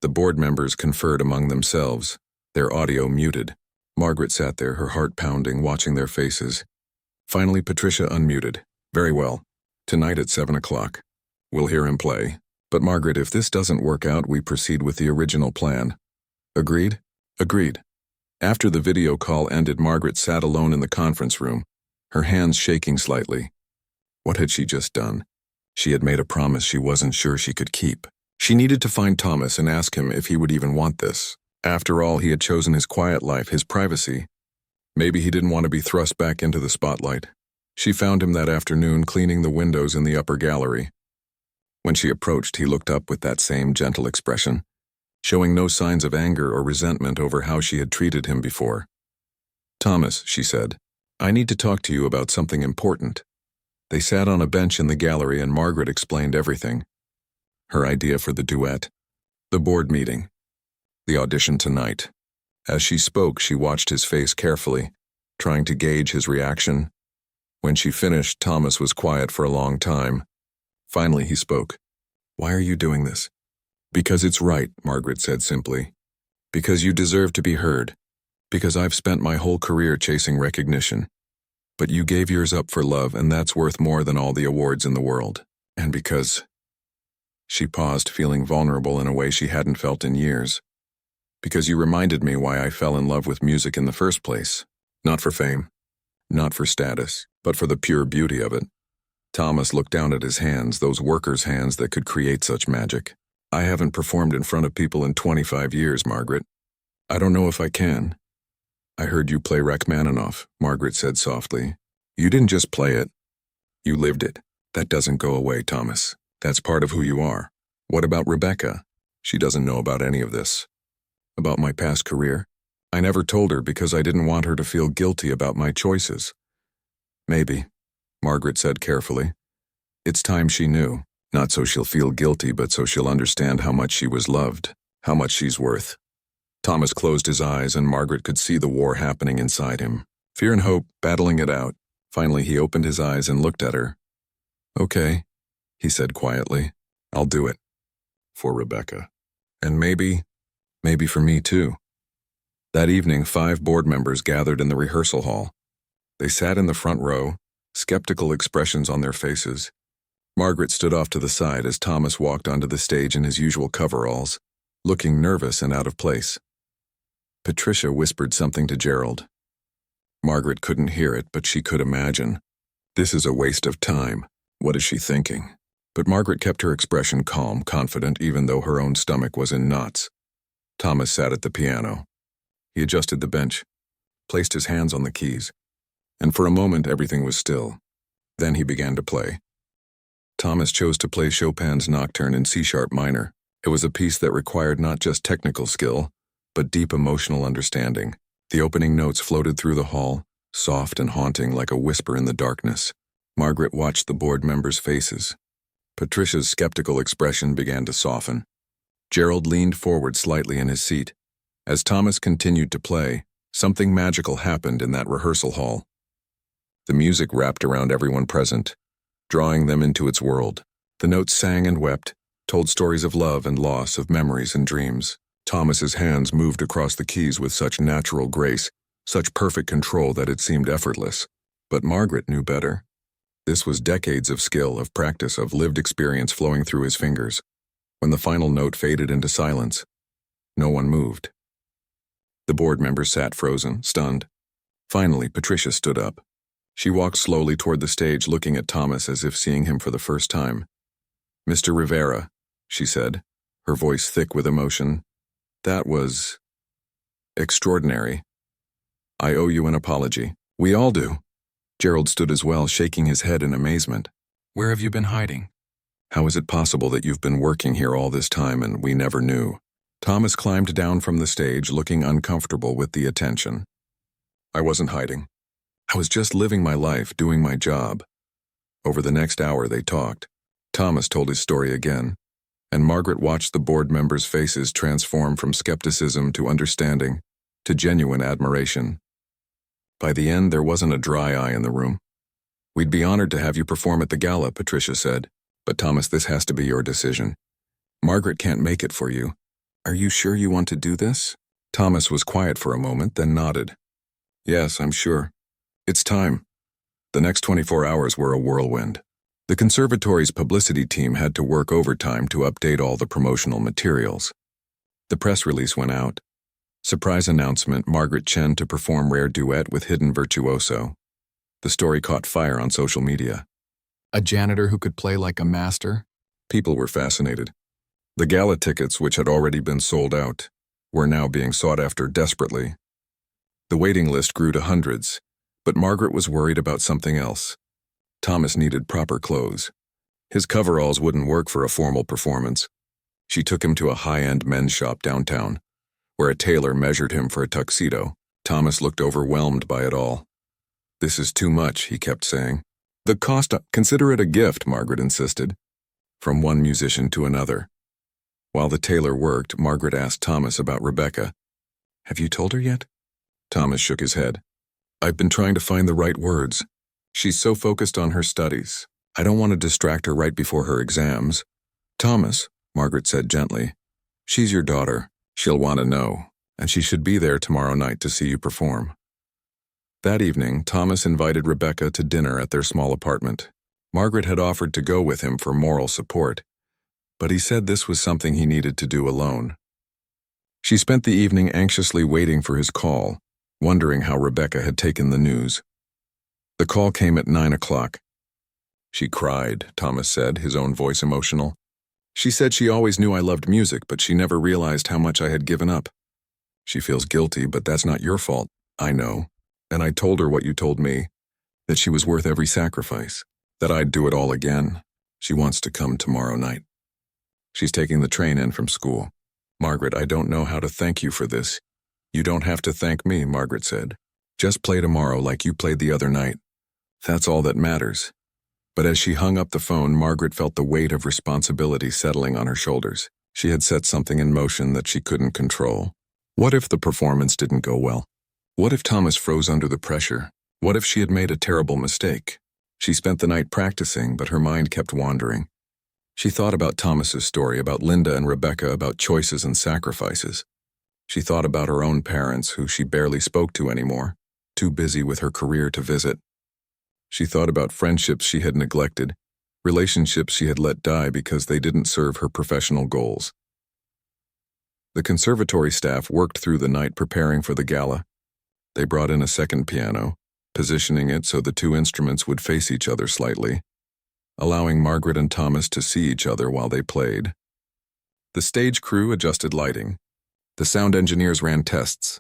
The board members conferred among themselves, their audio muted. Margaret sat there, her heart pounding, watching their faces. Finally, Patricia unmuted. Very well. Tonight at 7 o'clock. We'll hear him play. But Margaret, if this doesn't work out, we proceed with the original plan. Agreed? Agreed. After the video call ended, Margaret sat alone in the conference room, her hands shaking slightly. What had she just done? She had made a promise she wasn't sure she could keep. She needed to find Thomas and ask him if he would even want this. After all, he had chosen his quiet life, his privacy. Maybe he didn't want to be thrust back into the spotlight. She found him that afternoon cleaning the windows in the upper gallery. When she approached, he looked up with that same gentle expression, showing no signs of anger or resentment over how she had treated him before. Thomas, she said, I need to talk to you about something important. They sat on a bench in the gallery and Margaret explained everything. Her idea for the duet, the board meeting, the audition tonight. As she spoke, she watched his face carefully, trying to gauge his reaction. When she finished, Thomas was quiet for a long time. Finally, he spoke. Why are you doing this? Because it's right, Margaret said simply. Because you deserve to be heard. Because I've spent my whole career chasing recognition. But you gave yours up for love, and that's worth more than all the awards in the world. And because— She paused, feeling vulnerable in a way she hadn't felt in years. Because you reminded me why I fell in love with music in the first place. Not for fame, not for status, but for the pure beauty of it. Thomas looked down at his hands, those workers' hands that could create such magic. I haven't performed in front of people in 25 years, Margaret. I don't know if I can. I heard you play Rachmaninoff, Margaret said softly. You didn't just play it. You lived it. That doesn't go away, Thomas. That's part of who you are. What about Rebecca? She doesn't know about any of this. About my past career? I never told her because I didn't want her to feel guilty about my choices. Maybe, Margaret said carefully. It's time she knew. Not so she'll feel guilty, but so she'll understand how much she was loved, how much she's worth. Thomas closed his eyes and Margaret could see the war happening inside him. Fear and hope, battling it out. Finally, he opened his eyes and looked at her. Okay, he said quietly. I'll do it. For Rebecca. And maybe for me too. That evening, 5 board members gathered in the rehearsal hall. They sat in the front row, skeptical expressions on their faces. Margaret stood off to the side as Thomas walked onto the stage in his usual coveralls, looking nervous and out of place. Patricia whispered something to Gerald. Margaret couldn't hear it, but she could imagine. This is a waste of time. What is she thinking? But Margaret kept her expression calm, confident, even though her own stomach was in knots. Thomas sat at the piano. He adjusted the bench, placed his hands on the keys, and for a moment everything was still. Then he began to play. Thomas chose to play Chopin's Nocturne in C-sharp minor. It was a piece that required not just technical skill, but deep emotional understanding. The opening notes floated through the hall, soft and haunting like a whisper in the darkness. Margaret watched the board members' faces. Patricia's skeptical expression began to soften. Gerald leaned forward slightly in his seat. As Thomas continued to play, something magical happened in that rehearsal hall. The music wrapped around everyone present, drawing them into its world. The notes sang and wept, told stories of love and loss, of memories and dreams. Thomas's hands moved across the keys with such natural grace, such perfect control that it seemed effortless. But Margaret knew better. This was decades of skill, of practice, of lived experience flowing through his fingers. When the final note faded into silence, no one moved. The board members sat frozen, stunned. Finally, Patricia stood up. She walked slowly toward the stage, looking at Thomas as if seeing him for the first time. "Mr. Rivera," she said, her voice thick with emotion, "that was extraordinary. I owe you an apology." "We all do." Gerald stood as well, shaking his head in amazement. "Where have you been hiding? How is it possible that you've been working here all this time and we never knew?" Thomas climbed down from the stage, looking uncomfortable with the attention. "I wasn't hiding. I was just living my life, doing my job." Over the next hour they talked. Thomas told his story again, and Margaret watched the board members' faces transform from skepticism to understanding to genuine admiration. By the end, there wasn't a dry eye in the room. "We'd be honored to have you perform at the gala," Patricia said. "But Thomas, this has to be your decision. Margaret can't make it for you. Are you sure you want to do this?" Thomas was quiet for a moment, then nodded. "Yes, I'm sure. It's time." The next 24 hours were a whirlwind. The conservatory's publicity team had to work overtime to update all the promotional materials. The press release went out. Surprise announcement: Margaret Chen to perform rare duet with hidden virtuoso. The story caught fire on social media. A janitor who could play like a master? People were fascinated. The gala tickets, which had already been sold out, were now being sought after desperately. The waiting list grew to hundreds, but Margaret was worried about something else. Thomas needed proper clothes. His coveralls wouldn't work for a formal performance. She took him to a high-end men's shop downtown, where a tailor measured him for a tuxedo. Thomas looked overwhelmed by it all. "This is too much," he kept saying. "The cost, consider it a gift," Margaret insisted. From one musician to another. While the tailor worked, Margaret asked Thomas about Rebecca. "Have you told her yet?" Thomas shook his head. "I've been trying to find the right words. She's so focused on her studies. I don't want to distract her right before her exams." "Thomas," Margaret said gently, "she's your daughter. She'll want to know, and she should be there tomorrow night to see you perform." That evening, Thomas invited Rebecca to dinner at their small apartment. Margaret had offered to go with him for moral support, but he said this was something he needed to do alone. She spent the evening anxiously waiting for his call, wondering how Rebecca had taken the news. The call came at 9 o'clock. "She cried," Thomas said, his own voice emotional. "She said she always knew I loved music, but she never realized how much I had given up. She feels guilty, but that's not your fault. I know. And I told her what you told me, that she was worth every sacrifice, that I'd do it all again. She wants to come tomorrow night. She's taking the train in from school. Margaret, I don't know how to thank you for this." "You don't have to thank me," Margaret said. "Just play tomorrow like you played the other night. That's all that matters." But as she hung up the phone, Margaret felt the weight of responsibility settling on her shoulders. She had set something in motion that she couldn't control. What if the performance didn't go well? What if Thomas froze under the pressure? What if she had made a terrible mistake? She spent the night practicing, but her mind kept wandering. She thought about Thomas's story, about Linda and Rebecca, about choices and sacrifices. She thought about her own parents, who she barely spoke to anymore, too busy with her career to visit. She thought about friendships she had neglected, relationships she had let die because they didn't serve her professional goals. The conservatory staff worked through the night preparing for the gala. They brought in a second piano, positioning it so the two instruments would face each other slightly, allowing Margaret and Thomas to see each other while they played. The stage crew adjusted lighting. The sound engineers ran tests.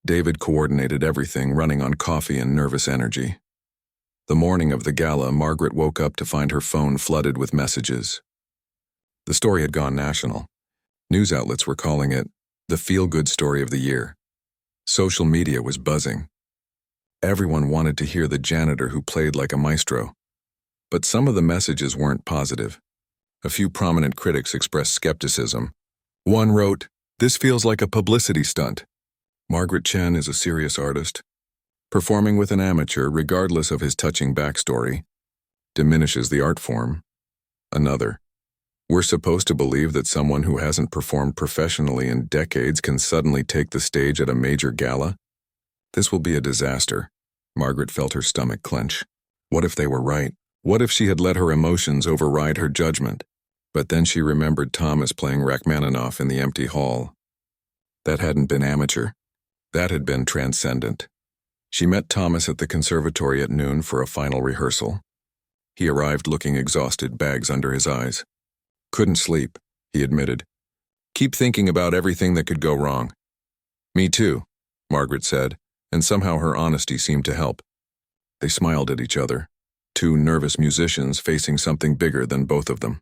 David coordinated everything, running on coffee and nervous energy. The morning of the gala, Margaret woke up to find her phone flooded with messages. The story had gone national. News outlets were calling it the feel-good story of the year. Social media was buzzing. Everyone wanted to hear the janitor who played like a maestro. But some of the messages weren't positive. A few prominent critics expressed skepticism. One wrote, "This feels like a publicity stunt. Margaret Chen is a serious artist. Performing with an amateur, regardless of his touching backstory, diminishes the art form." Another, "We're supposed to believe that someone who hasn't performed professionally in decades can suddenly take the stage at a major gala? This will be a disaster." Margaret felt her stomach clench. What if they were right? What if she had let her emotions override her judgment? But then she remembered Thomas playing Rachmaninoff in the empty hall. That hadn't been amateur. That had been transcendent. She met Thomas at the conservatory at noon for a final rehearsal. He arrived looking exhausted, bags under his eyes. "Couldn't sleep," he admitted. "Keep thinking about everything that could go wrong." "Me too," Margaret said, and somehow her honesty seemed to help. They smiled at each other, two nervous musicians facing something bigger than both of them.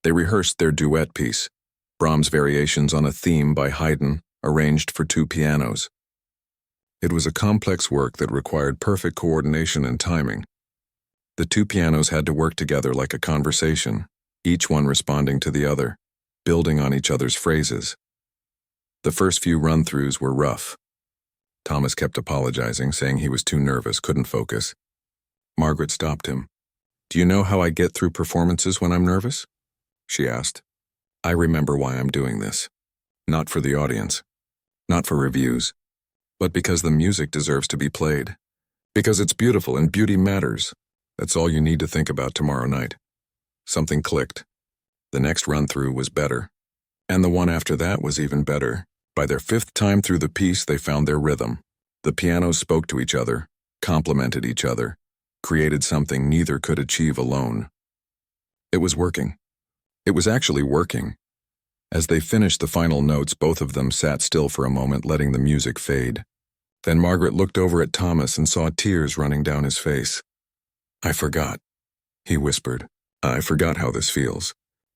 They rehearsed their duet piece, Brahms' Variations on a Theme by Haydn, arranged for two pianos. It was a complex work that required perfect coordination and timing. The two pianos had to work together like a conversation, each one responding to the other, building on each other's phrases. The first few run-throughs were rough. Thomas kept apologizing, saying he was too nervous, couldn't focus. Margaret stopped him. "Do you know how I get through performances when I'm nervous?" she asked. "I remember why I'm doing this. Not for the audience. Not for reviews. But because the music deserves to be played. Because it's beautiful and beauty matters. That's all you need to think about tomorrow night." Something clicked. The next run-through was better. And the one after that was even better. By their fifth time through the piece, they found their rhythm. The pianos spoke to each other, complemented each other, created something neither could achieve alone. It was working. It was actually working. As they finished the final notes, both of them sat still for a moment, letting the music fade. Then Margaret looked over at Thomas and saw tears running down his face. "I forgot," he whispered. "I forgot how this feels.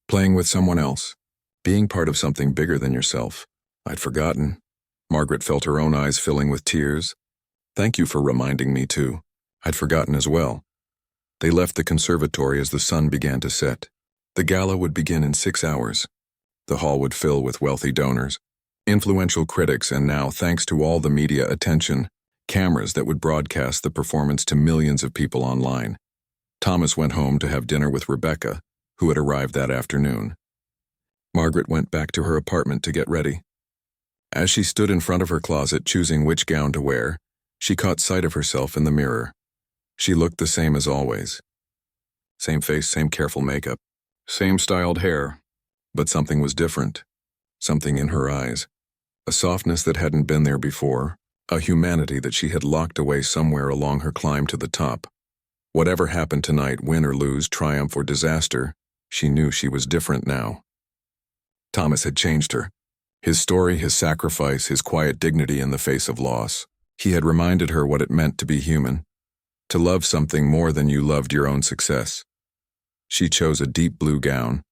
Playing with someone else. Being part of something bigger than yourself. I'd forgotten." Margaret felt her own eyes filling with tears. "Thank you for reminding me too. I'd forgotten as well." They left the conservatory as the sun began to set. The gala would begin in 6 hours. The hall would fill with wealthy donors, influential critics, and now, thanks to all the media attention, cameras that would broadcast the performance to millions of people online. Thomas went home to have dinner with Rebecca, who had arrived that afternoon. Margaret went back to her apartment to get ready. As she stood in front of her closet choosing which gown to wear, she caught sight of herself in the mirror. She looked the same as always. Same face, same careful makeup, same styled hair. But something was different. Something in her eyes. A softness that hadn't been there before. A humanity that she had locked away somewhere along her climb to the top. Whatever happened tonight, win or lose, triumph or disaster, she knew she was different now. Thomas had changed her. His story, his sacrifice, his quiet dignity in the face of loss. He had reminded her what it meant to be human. To love something more than you loved your own success. She chose a deep blue gown.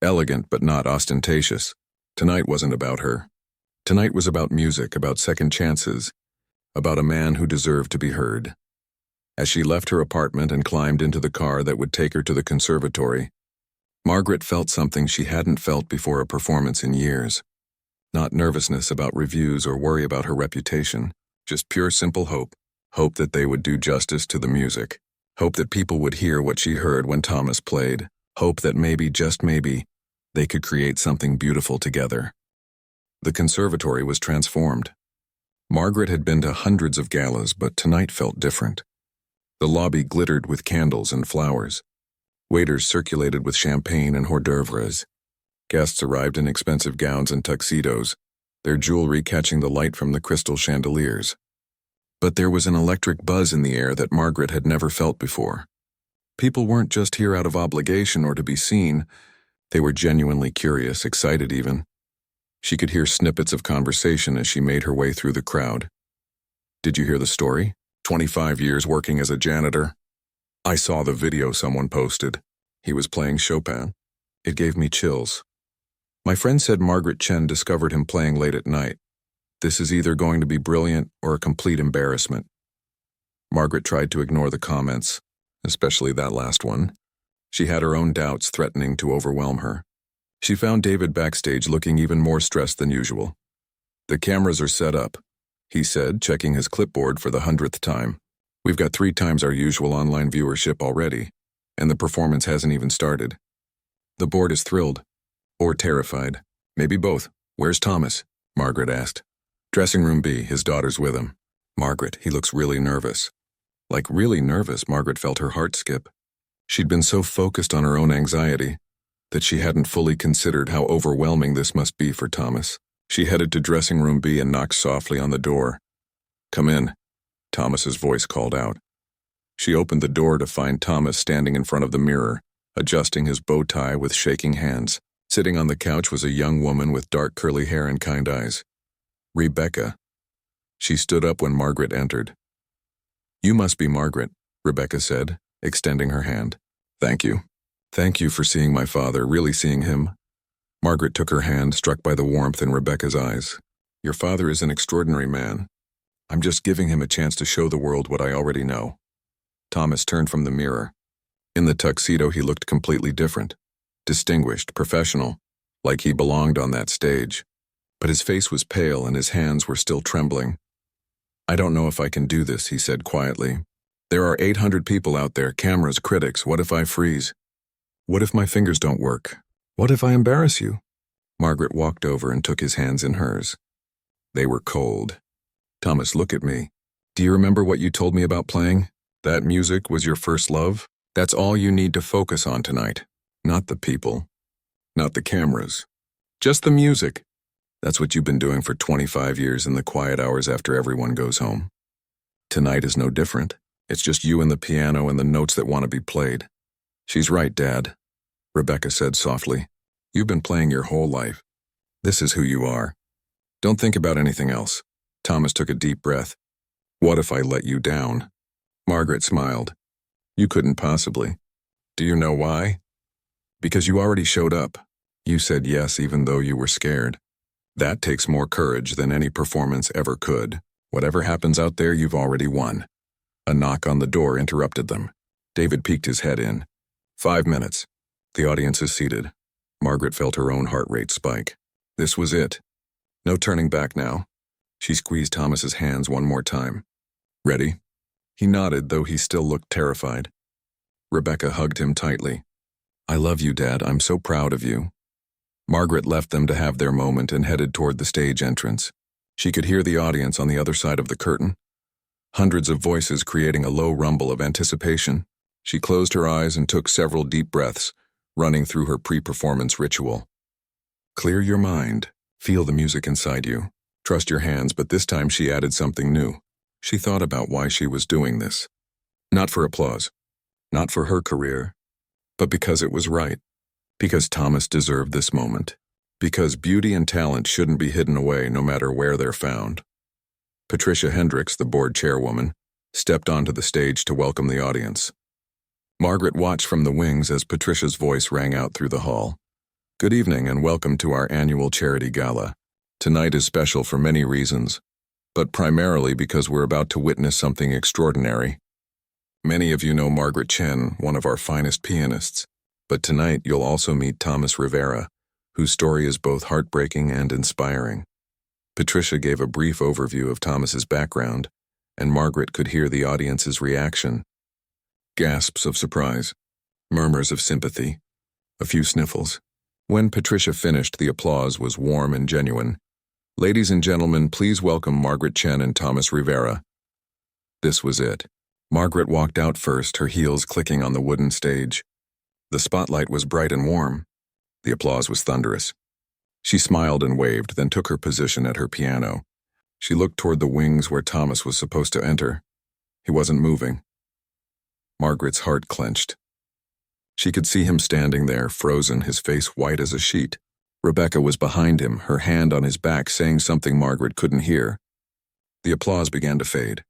Elegant but not ostentatious. Tonight wasn't about her. Tonight was about music, about second chances, about a man who deserved to be heard. As she left her apartment and climbed into the car that would take her to the conservatory, Margaret felt something she hadn't felt before a performance in years. Not nervousness about reviews or worry about her reputation, just pure simple hope. Hope that they would do justice to the music. Hope that people would hear what she heard when Thomas played. Hope that maybe, just maybe, they could create something beautiful together. The conservatory was transformed. Margaret had been to hundreds of galas, but tonight felt different. The lobby glittered with candles and flowers. Waiters circulated with champagne and hors d'oeuvres. Guests arrived in expensive gowns and tuxedos, their jewelry catching the light from the crystal chandeliers. But there was an electric buzz in the air that Margaret had never felt before. People weren't just here out of obligation or to be seen. They were genuinely curious, excited even. She could hear snippets of conversation as she made her way through the crowd. "Did you hear the story? 25 years working as a janitor. I saw the video someone posted. He was playing Chopin. It gave me chills. My friend said Margaret Chen discovered him playing late at night. This is either going to be brilliant or a complete embarrassment." Margaret tried to ignore the comments, especially that last one. She had her own doubts threatening to overwhelm her. She found David backstage looking even more stressed than usual. "The cameras are set up," he said, checking his clipboard for the 100th time. "We've got 3 times our usual online viewership already, and the performance hasn't even started." The board is thrilled. Or terrified. Maybe both. "Where's Thomas?" Margaret asked. "Dressing room B, his daughter's with him." "Margaret, he looks really nervous." Like really nervous, Margaret felt her heart skip. She'd been so focused on her own anxiety that she hadn't fully considered how overwhelming this must be for Thomas. She headed to dressing room B and knocked softly on the door. "Come in," Thomas's voice called out. She opened the door to find Thomas standing in front of the mirror, adjusting his bow tie with shaking hands. Sitting on the couch was a young woman with dark curly hair and kind eyes. "Rebecca." She stood up when Margaret entered. "You must be Margaret," Rebecca said, extending her hand. "Thank you. Thank you for seeing my father, really seeing him." Margaret took her hand, struck by the warmth in Rebecca's eyes. "Your father is an extraordinary man. I'm just giving him a chance to show the world what I already know." Thomas turned from the mirror. In the tuxedo, he looked completely different. Distinguished, professional, like he belonged on that stage. But his face was pale and his hands were still trembling. "I don't know if I can do this," he said quietly. "There are 800 people out there, cameras, critics. What if I freeze? What if my fingers don't work? What if I embarrass you?" Margaret walked over and took his hands in hers. They were cold. "Thomas, look at me. Do you remember what you told me about playing? That music was your first love? That's all you need to focus on tonight. Not the people. Not the cameras. Just the music. That's what you've been doing for 25 years in the quiet hours after everyone goes home. Tonight is no different. It's just you and the piano and the notes that want to be played." "She's right, Dad," Rebecca said softly. "You've been playing your whole life. This is who you are. Don't think about anything else." Thomas took a deep breath. "What if I let you down?" Margaret smiled. "You couldn't possibly. Do you know why? Because you already showed up. You said yes even though you were scared. That takes more courage than any performance ever could. Whatever happens out there, you've already won." A knock on the door interrupted them. David peeked his head in. 5 minutes. The audience is seated." Margaret felt her own heart rate spike. This was it. No turning back now. She squeezed Thomas's hands one more time. "Ready?" He nodded, though he still looked terrified. Rebecca hugged him tightly. "I love you, Dad. I'm so proud of you." Margaret left them to have their moment and headed toward the stage entrance. She could hear the audience on the other side of the curtain. Hundreds of voices creating a low rumble of anticipation. She closed her eyes and took several deep breaths, running through her pre-performance ritual. Clear your mind. Feel the music inside you. Trust your hands, but this time she added something new. She thought about why she was doing this. Not for applause. Not for her career. But because it was right. Because Thomas deserved this moment. Because beauty and talent shouldn't be hidden away no matter where they're found. Patricia Hendricks, the board chairwoman, stepped onto the stage to welcome the audience. Margaret watched from the wings as Patricia's voice rang out through the hall. "Good evening and welcome to our annual charity gala. Tonight is special for many reasons, but primarily because we're about to witness something extraordinary. Many of you know Margaret Chen, one of our finest pianists, but tonight you'll also meet Thomas Rivera, whose story is both heartbreaking and inspiring." Patricia gave a brief overview of Thomas's background, and Margaret could hear the audience's reaction. Gasps of surprise, murmurs of sympathy, a few sniffles. When Patricia finished, the applause was warm and genuine. Ladies and gentlemen, please welcome Margaret Chen and Thomas Rivera. This was it. Margaret walked out first, her heels clicking on the wooden stage. The spotlight was bright and warm. The applause was thunderous. She smiled and waved, then took her position at her piano. She looked toward the wings where Thomas was supposed to enter. He wasn't moving. Margaret's heart clenched. She could see him standing there, frozen, his face white as a sheet. Rebecca was behind him, her hand on his back, saying something Margaret couldn't hear. The applause began to fade.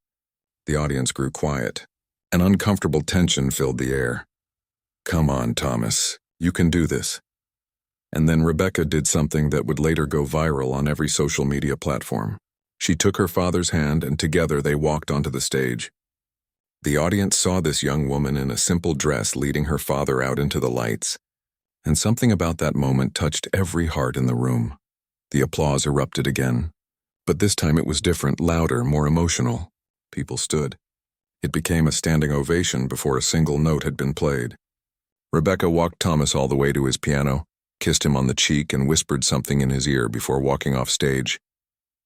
The audience grew quiet. An uncomfortable tension filled the air. "Come on, Thomas. You can do this." And then Rebecca did something that would later go viral on every social media platform. She took her father's hand and together they walked onto the stage. The audience saw this young woman in a simple dress leading her father out into the lights. And something about that moment touched every heart in the room. The applause erupted again. But this time it was different, louder, more emotional. People stood. It became a standing ovation before a single note had been played. Rebecca walked Thomas all the way to his piano, kissed him on the cheek, and whispered something in his ear before walking off stage.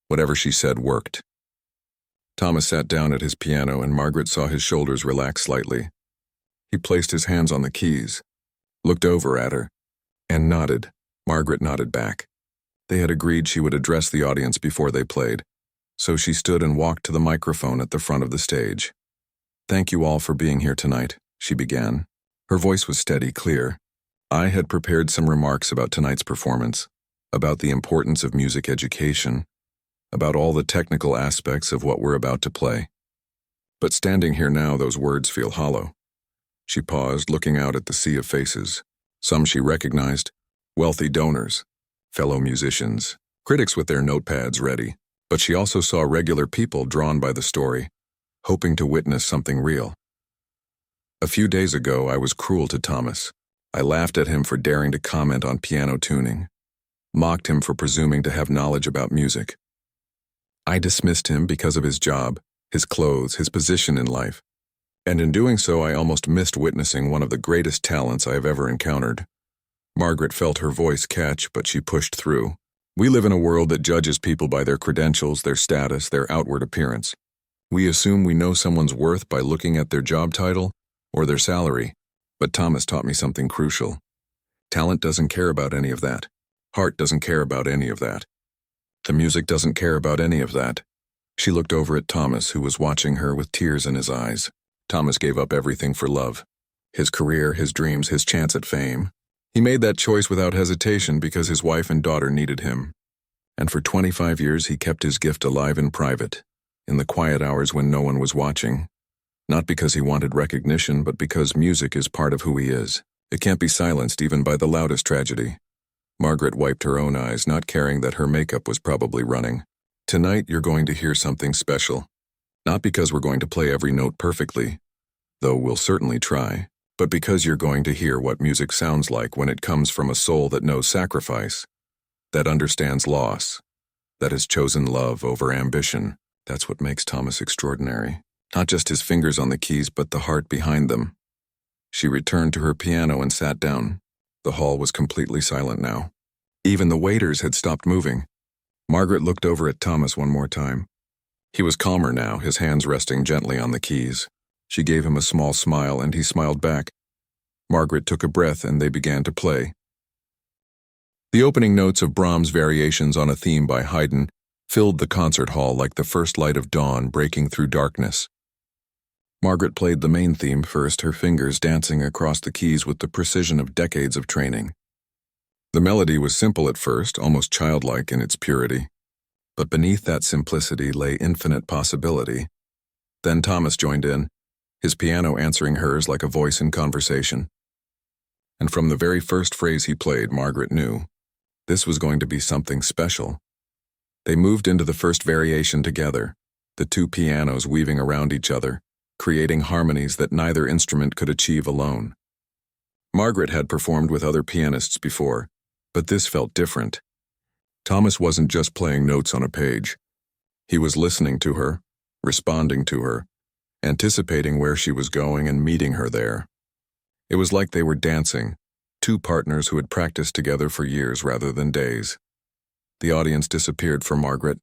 Whatever she said worked. Thomas sat down at his piano and Margaret saw his shoulders relax slightly. He placed his hands on the keys, looked over at her, and nodded. Margaret nodded back. They had agreed she would address the audience before they played, so she stood and walked to the microphone at the front of the stage. "Thank you all for being here tonight," she began. Her voice was steady, clear. "I had prepared some remarks about tonight's performance, about the importance of music education, about all the technical aspects of what we're about to play. But standing here now, those words feel hollow." She paused, looking out at the sea of faces. Some she recognized, wealthy donors, fellow musicians, critics with their notepads ready. But she also saw regular people drawn by the story, hoping to witness something real. "A few days ago, I was cruel to Thomas. I laughed at him for daring to comment on piano tuning, mocked him for presuming to have knowledge about music. I dismissed him because of his job, his clothes, his position in life. And in doing so, I almost missed witnessing one of the greatest talents I have ever encountered." Margaret felt her voice catch, but she pushed through. "We live in a world that judges people by their credentials, their status, their outward appearance. We assume we know someone's worth by looking at their job title or their salary. But Thomas taught me something crucial. Talent doesn't care about any of that. Heart doesn't care about any of that. The music doesn't care about any of that." She looked over at Thomas, who was watching her with tears in his eyes. Thomas gave up everything for love. His career, his dreams, his chance at fame. He made that choice without hesitation because his wife and daughter needed him. And for 25 years he kept his gift alive in private, in the quiet hours when no one was watching. Not because he wanted recognition, but because music is part of who he is. It can't be silenced even by the loudest tragedy. Margaret wiped her own eyes, not caring that her makeup was probably running. "Tonight you're going to hear something special. Not because we're going to play every note perfectly, though we'll certainly try, but because you're going to hear what music sounds like when it comes from a soul that knows sacrifice, that understands loss, that has chosen love over ambition." That's what makes Thomas extraordinary. Not just his fingers on the keys, but the heart behind them. She returned to her piano and sat down. The hall was completely silent now. Even the waiters had stopped moving. Margaret looked over at Thomas one more time. He was calmer now, his hands resting gently on the keys. She gave him a small smile, and he smiled back. Margaret took a breath, and they began to play. The opening notes of Brahms' Variations on a Theme by Haydn filled the concert hall like the first light of dawn breaking through darkness. Margaret played the main theme first, her fingers dancing across the keys with the precision of decades of training. The melody was simple at first, almost childlike in its purity. But beneath that simplicity lay infinite possibility. Then Thomas joined in, his piano answering hers like a voice in conversation. And from the very first phrase he played, Margaret knew this was going to be something special. They moved into the first variation together, the two pianos weaving around each other, creating harmonies that neither instrument could achieve alone. Margaret had performed with other pianists before, but this felt different. Thomas wasn't just playing notes on a page. He was listening to her, responding to her, anticipating where she was going and meeting her there. It was like they were dancing, two partners who had practiced together for years rather than days. The audience disappeared for Margaret.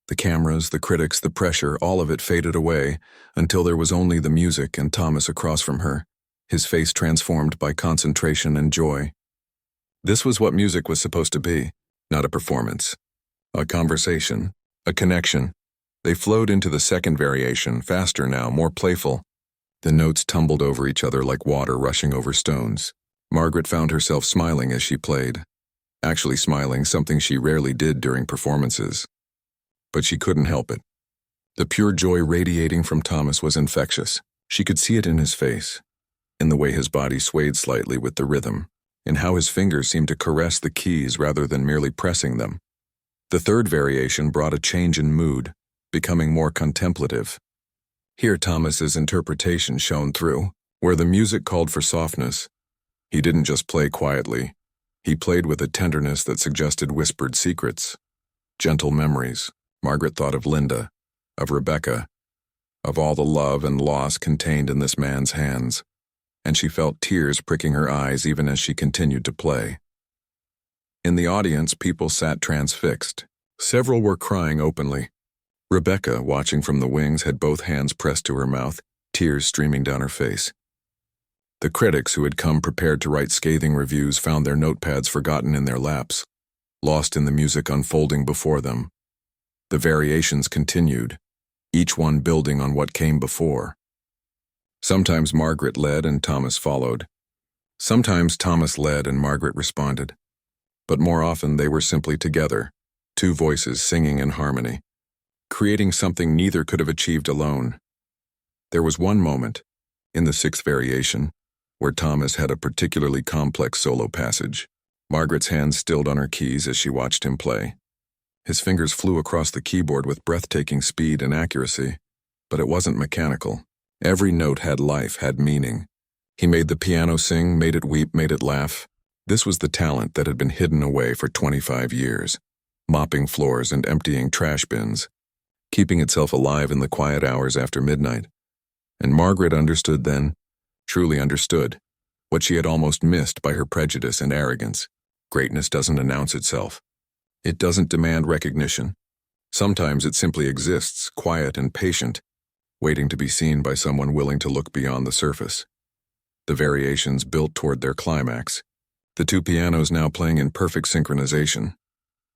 The cameras, the critics, the pressure, all of it faded away until there was only the music and Thomas across from her, his face transformed by concentration and joy. This was what music was supposed to be, not a performance. A conversation, a connection. They flowed into the second variation, faster now, more playful. The notes tumbled over each other like water rushing over stones. Margaret found herself smiling as she played. Actually smiling, something she rarely did during performances. But she couldn't help it. The pure joy radiating from Thomas was infectious. She could see it in his face, in the way his body swayed slightly with the rhythm, in how his fingers seemed to caress the keys rather than merely pressing them. The third variation brought a change in mood, becoming more contemplative. Here Thomas's interpretation shone through. Where the music called for softness, he didn't just play quietly. He played with a tenderness that suggested whispered secrets, gentle memories. Margaret thought of Linda, of Rebecca, of all the love and loss contained in this man's hands, and she felt tears pricking her eyes even as she continued to play. In the audience, people sat transfixed. Several were crying openly. Rebecca, watching from the wings, had both hands pressed to her mouth, tears streaming down her face. The critics, who had come prepared to write scathing reviews, found their notepads forgotten in their laps, lost in the music unfolding before them. The variations continued, each one building on what came before. Sometimes Margaret led and Thomas followed. Sometimes Thomas led and Margaret responded. But more often they were simply together, two voices singing in harmony, creating something neither could have achieved alone. There was one moment, in the sixth variation, where Thomas had a particularly complex solo passage. Margaret's hands stilled on her keys as she watched him play. His fingers flew across the keyboard with breathtaking speed and accuracy, but it wasn't mechanical. Every note had life, had meaning. He made the piano sing, made it weep, made it laugh. This was the talent that had been hidden away for 25 years, mopping floors and emptying trash bins, keeping itself alive in the quiet hours after midnight. And Margaret understood then, truly understood, what she had almost missed by her prejudice and arrogance. Greatness doesn't announce itself. It doesn't demand recognition. Sometimes it simply exists, quiet and patient, waiting to be seen by someone willing to look beyond the surface. The variations built toward their climax, the two pianos now playing in perfect synchronization,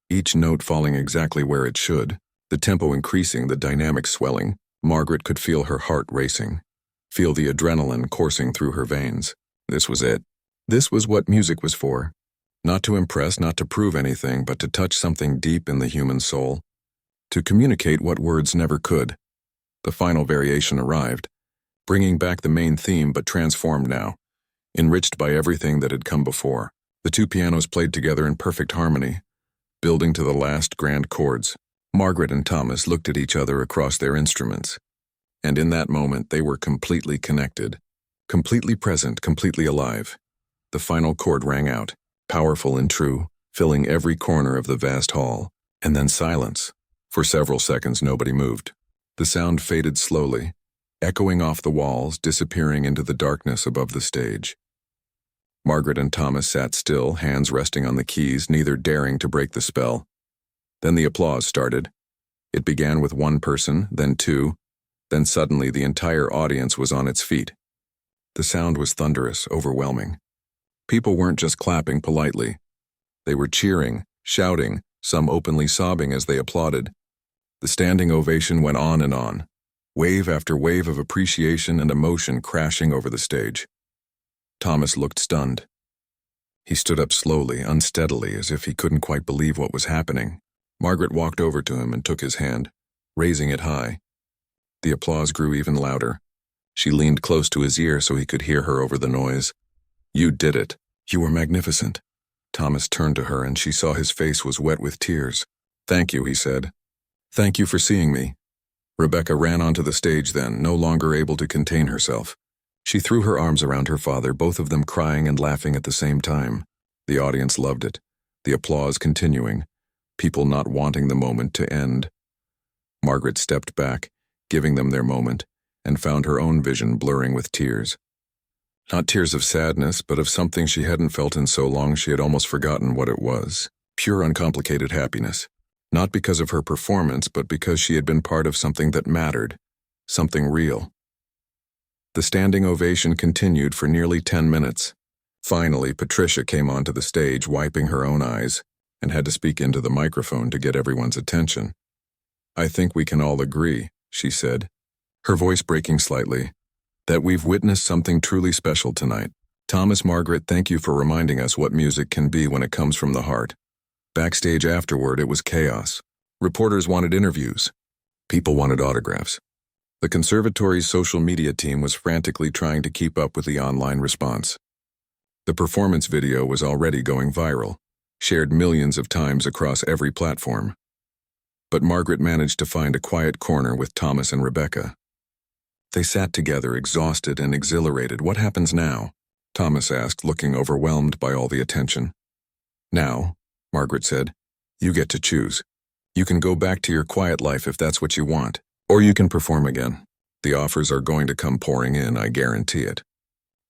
each note falling exactly where it should, the tempo increasing, the dynamic swelling. Margaret could feel her heart racing, feel the adrenaline coursing through her veins. This was it. This was what music was for. Not to impress, not to prove anything, but to touch something deep in the human soul, to communicate what words never could. The final variation arrived, bringing back the main theme but transformed now, enriched by everything that had come before. The two pianos played together in perfect harmony, building to the last grand chords. Margaret and Thomas looked at each other across their instruments, and in that moment they were completely connected, completely present, completely alive. The final chord rang out, powerful and true, filling every corner of the vast hall, and then silence. For several seconds nobody moved. The sound faded slowly, echoing off the walls, disappearing into the darkness above the stage. Margaret and Thomas sat still, hands resting on the keys, neither daring to break the spell. Then the applause started. It began with one person, then two, then suddenly the entire audience was on its feet. The sound was thunderous, overwhelming. People weren't just clapping politely. They were cheering, shouting, some openly sobbing as they applauded. The standing ovation went on, wave after wave of appreciation and emotion crashing over the stage. Thomas looked stunned. He stood up slowly, unsteadily, as if he couldn't quite believe what was happening. Margaret walked over to him and took his hand, raising it high. The applause grew even louder. She leaned close to his ear so he could hear her over the noise. "You did it. You were magnificent." Thomas turned to her and she saw his face was wet with tears. "Thank you," he said. "Thank you for seeing me." Rebecca ran onto the stage then, no longer able to contain herself. She threw her arms around her father, both of them crying and laughing at the same time. The audience loved it, the applause continuing, people not wanting the moment to end. Margaret stepped back, giving them their moment, and found her own vision blurring with tears. Not tears of sadness, but of something she hadn't felt in so long she had almost forgotten what it was. Pure, uncomplicated happiness. Not because of her performance, but because she had been part of something that mattered, something real. The standing ovation continued for nearly 10 minutes. Finally, Patricia came onto the stage, wiping her own eyes, and had to speak into the microphone to get everyone's attention. "I think we can all agree," she said, her voice breaking slightly, "that we've witnessed something truly special tonight. Thomas, Margaret, thank you for reminding us what music can be when it comes from the heart." Backstage afterward, it was chaos. Reporters wanted interviews. People wanted autographs. The conservatory's social media team was frantically trying to keep up with the online response. The performance video was already going viral, shared millions of times across every platform. But Margaret managed to find a quiet corner with Thomas and Rebecca. They sat together, exhausted and exhilarated. "What happens now?" Thomas asked, looking overwhelmed by all the attention. "Now," Margaret said, "you get to choose. You can go back to your quiet life if that's what you want, or you can perform again. The offers are going to come pouring in, I guarantee it.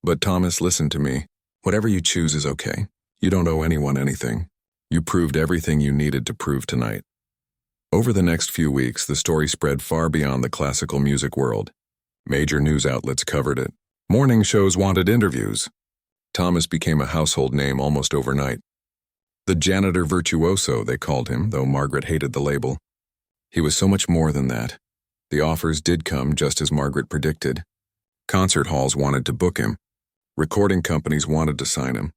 But Thomas, listen to me. Whatever you choose is okay. You don't owe anyone anything. You proved everything you needed to prove tonight." Over the next few weeks, the story spread far beyond the classical music world. Major news outlets covered it. Morning shows wanted interviews. Thomas became a household name almost overnight. The Janitor Virtuoso, they called him, though Margaret hated the label. He was so much more than that. The offers did come just as Margaret predicted. Concert halls wanted to book him. Recording companies wanted to sign him.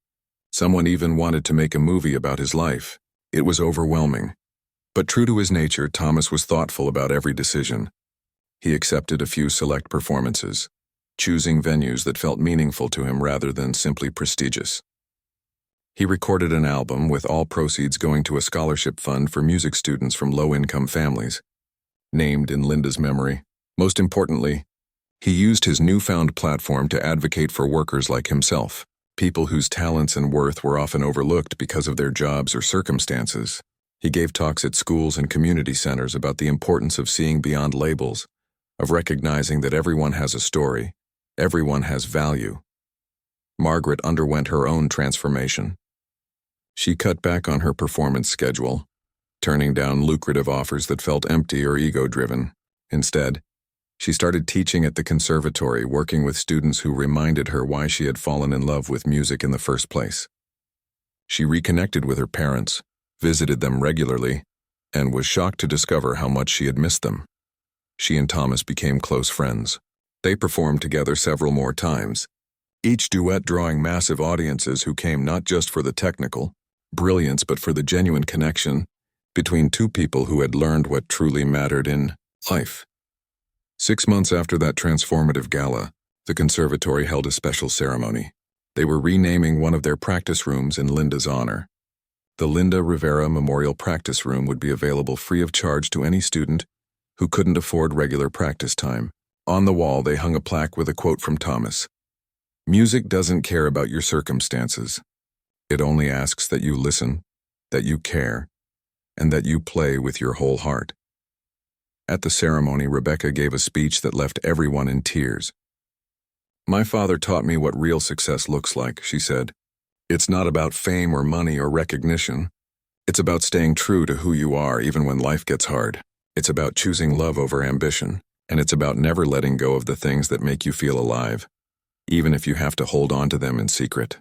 Someone even wanted to make a movie about his life. It was overwhelming. But true to his nature, Thomas was thoughtful about every decision. He accepted a few select performances, choosing venues that felt meaningful to him rather than simply prestigious. He recorded an album with all proceeds going to a scholarship fund for music students from low-income families, named in Linda's memory. Most importantly, he used his newfound platform to advocate for workers like himself, people whose talents and worth were often overlooked because of their jobs or circumstances. He gave talks at schools and community centers about the importance of seeing beyond labels, of recognizing that everyone has a story, everyone has value. Margaret underwent her own transformation. She cut back on her performance schedule, turning down lucrative offers that felt empty or ego-driven. Instead, she started teaching at the conservatory, working with students who reminded her why she had fallen in love with music in the first place. She reconnected with her parents, visited them regularly, and was shocked to discover how much she had missed them. She and Thomas became close friends. They performed together several more times, each duet drawing massive audiences who came not just for the technical brilliance but for the genuine connection between two people who had learned what truly mattered in life. 6 months after that transformative gala, the conservatory held a special ceremony. They were renaming one of their practice rooms in Linda's honor. The Linda Rivera Memorial Practice Room would be available free of charge to any student who couldn't afford regular practice time. On the wall, they hung a plaque with a quote from Thomas. "Music doesn't care about your circumstances. It only asks that you listen, that you care, and that you play with your whole heart." At the ceremony, Rebecca gave a speech that left everyone in tears. "My father taught me what real success looks like," she said. "It's not about fame or money or recognition. It's about staying true to who you are even when life gets hard. It's about choosing love over ambition, and it's about never letting go of the things that make you feel alive, even if you have to hold on to them in secret."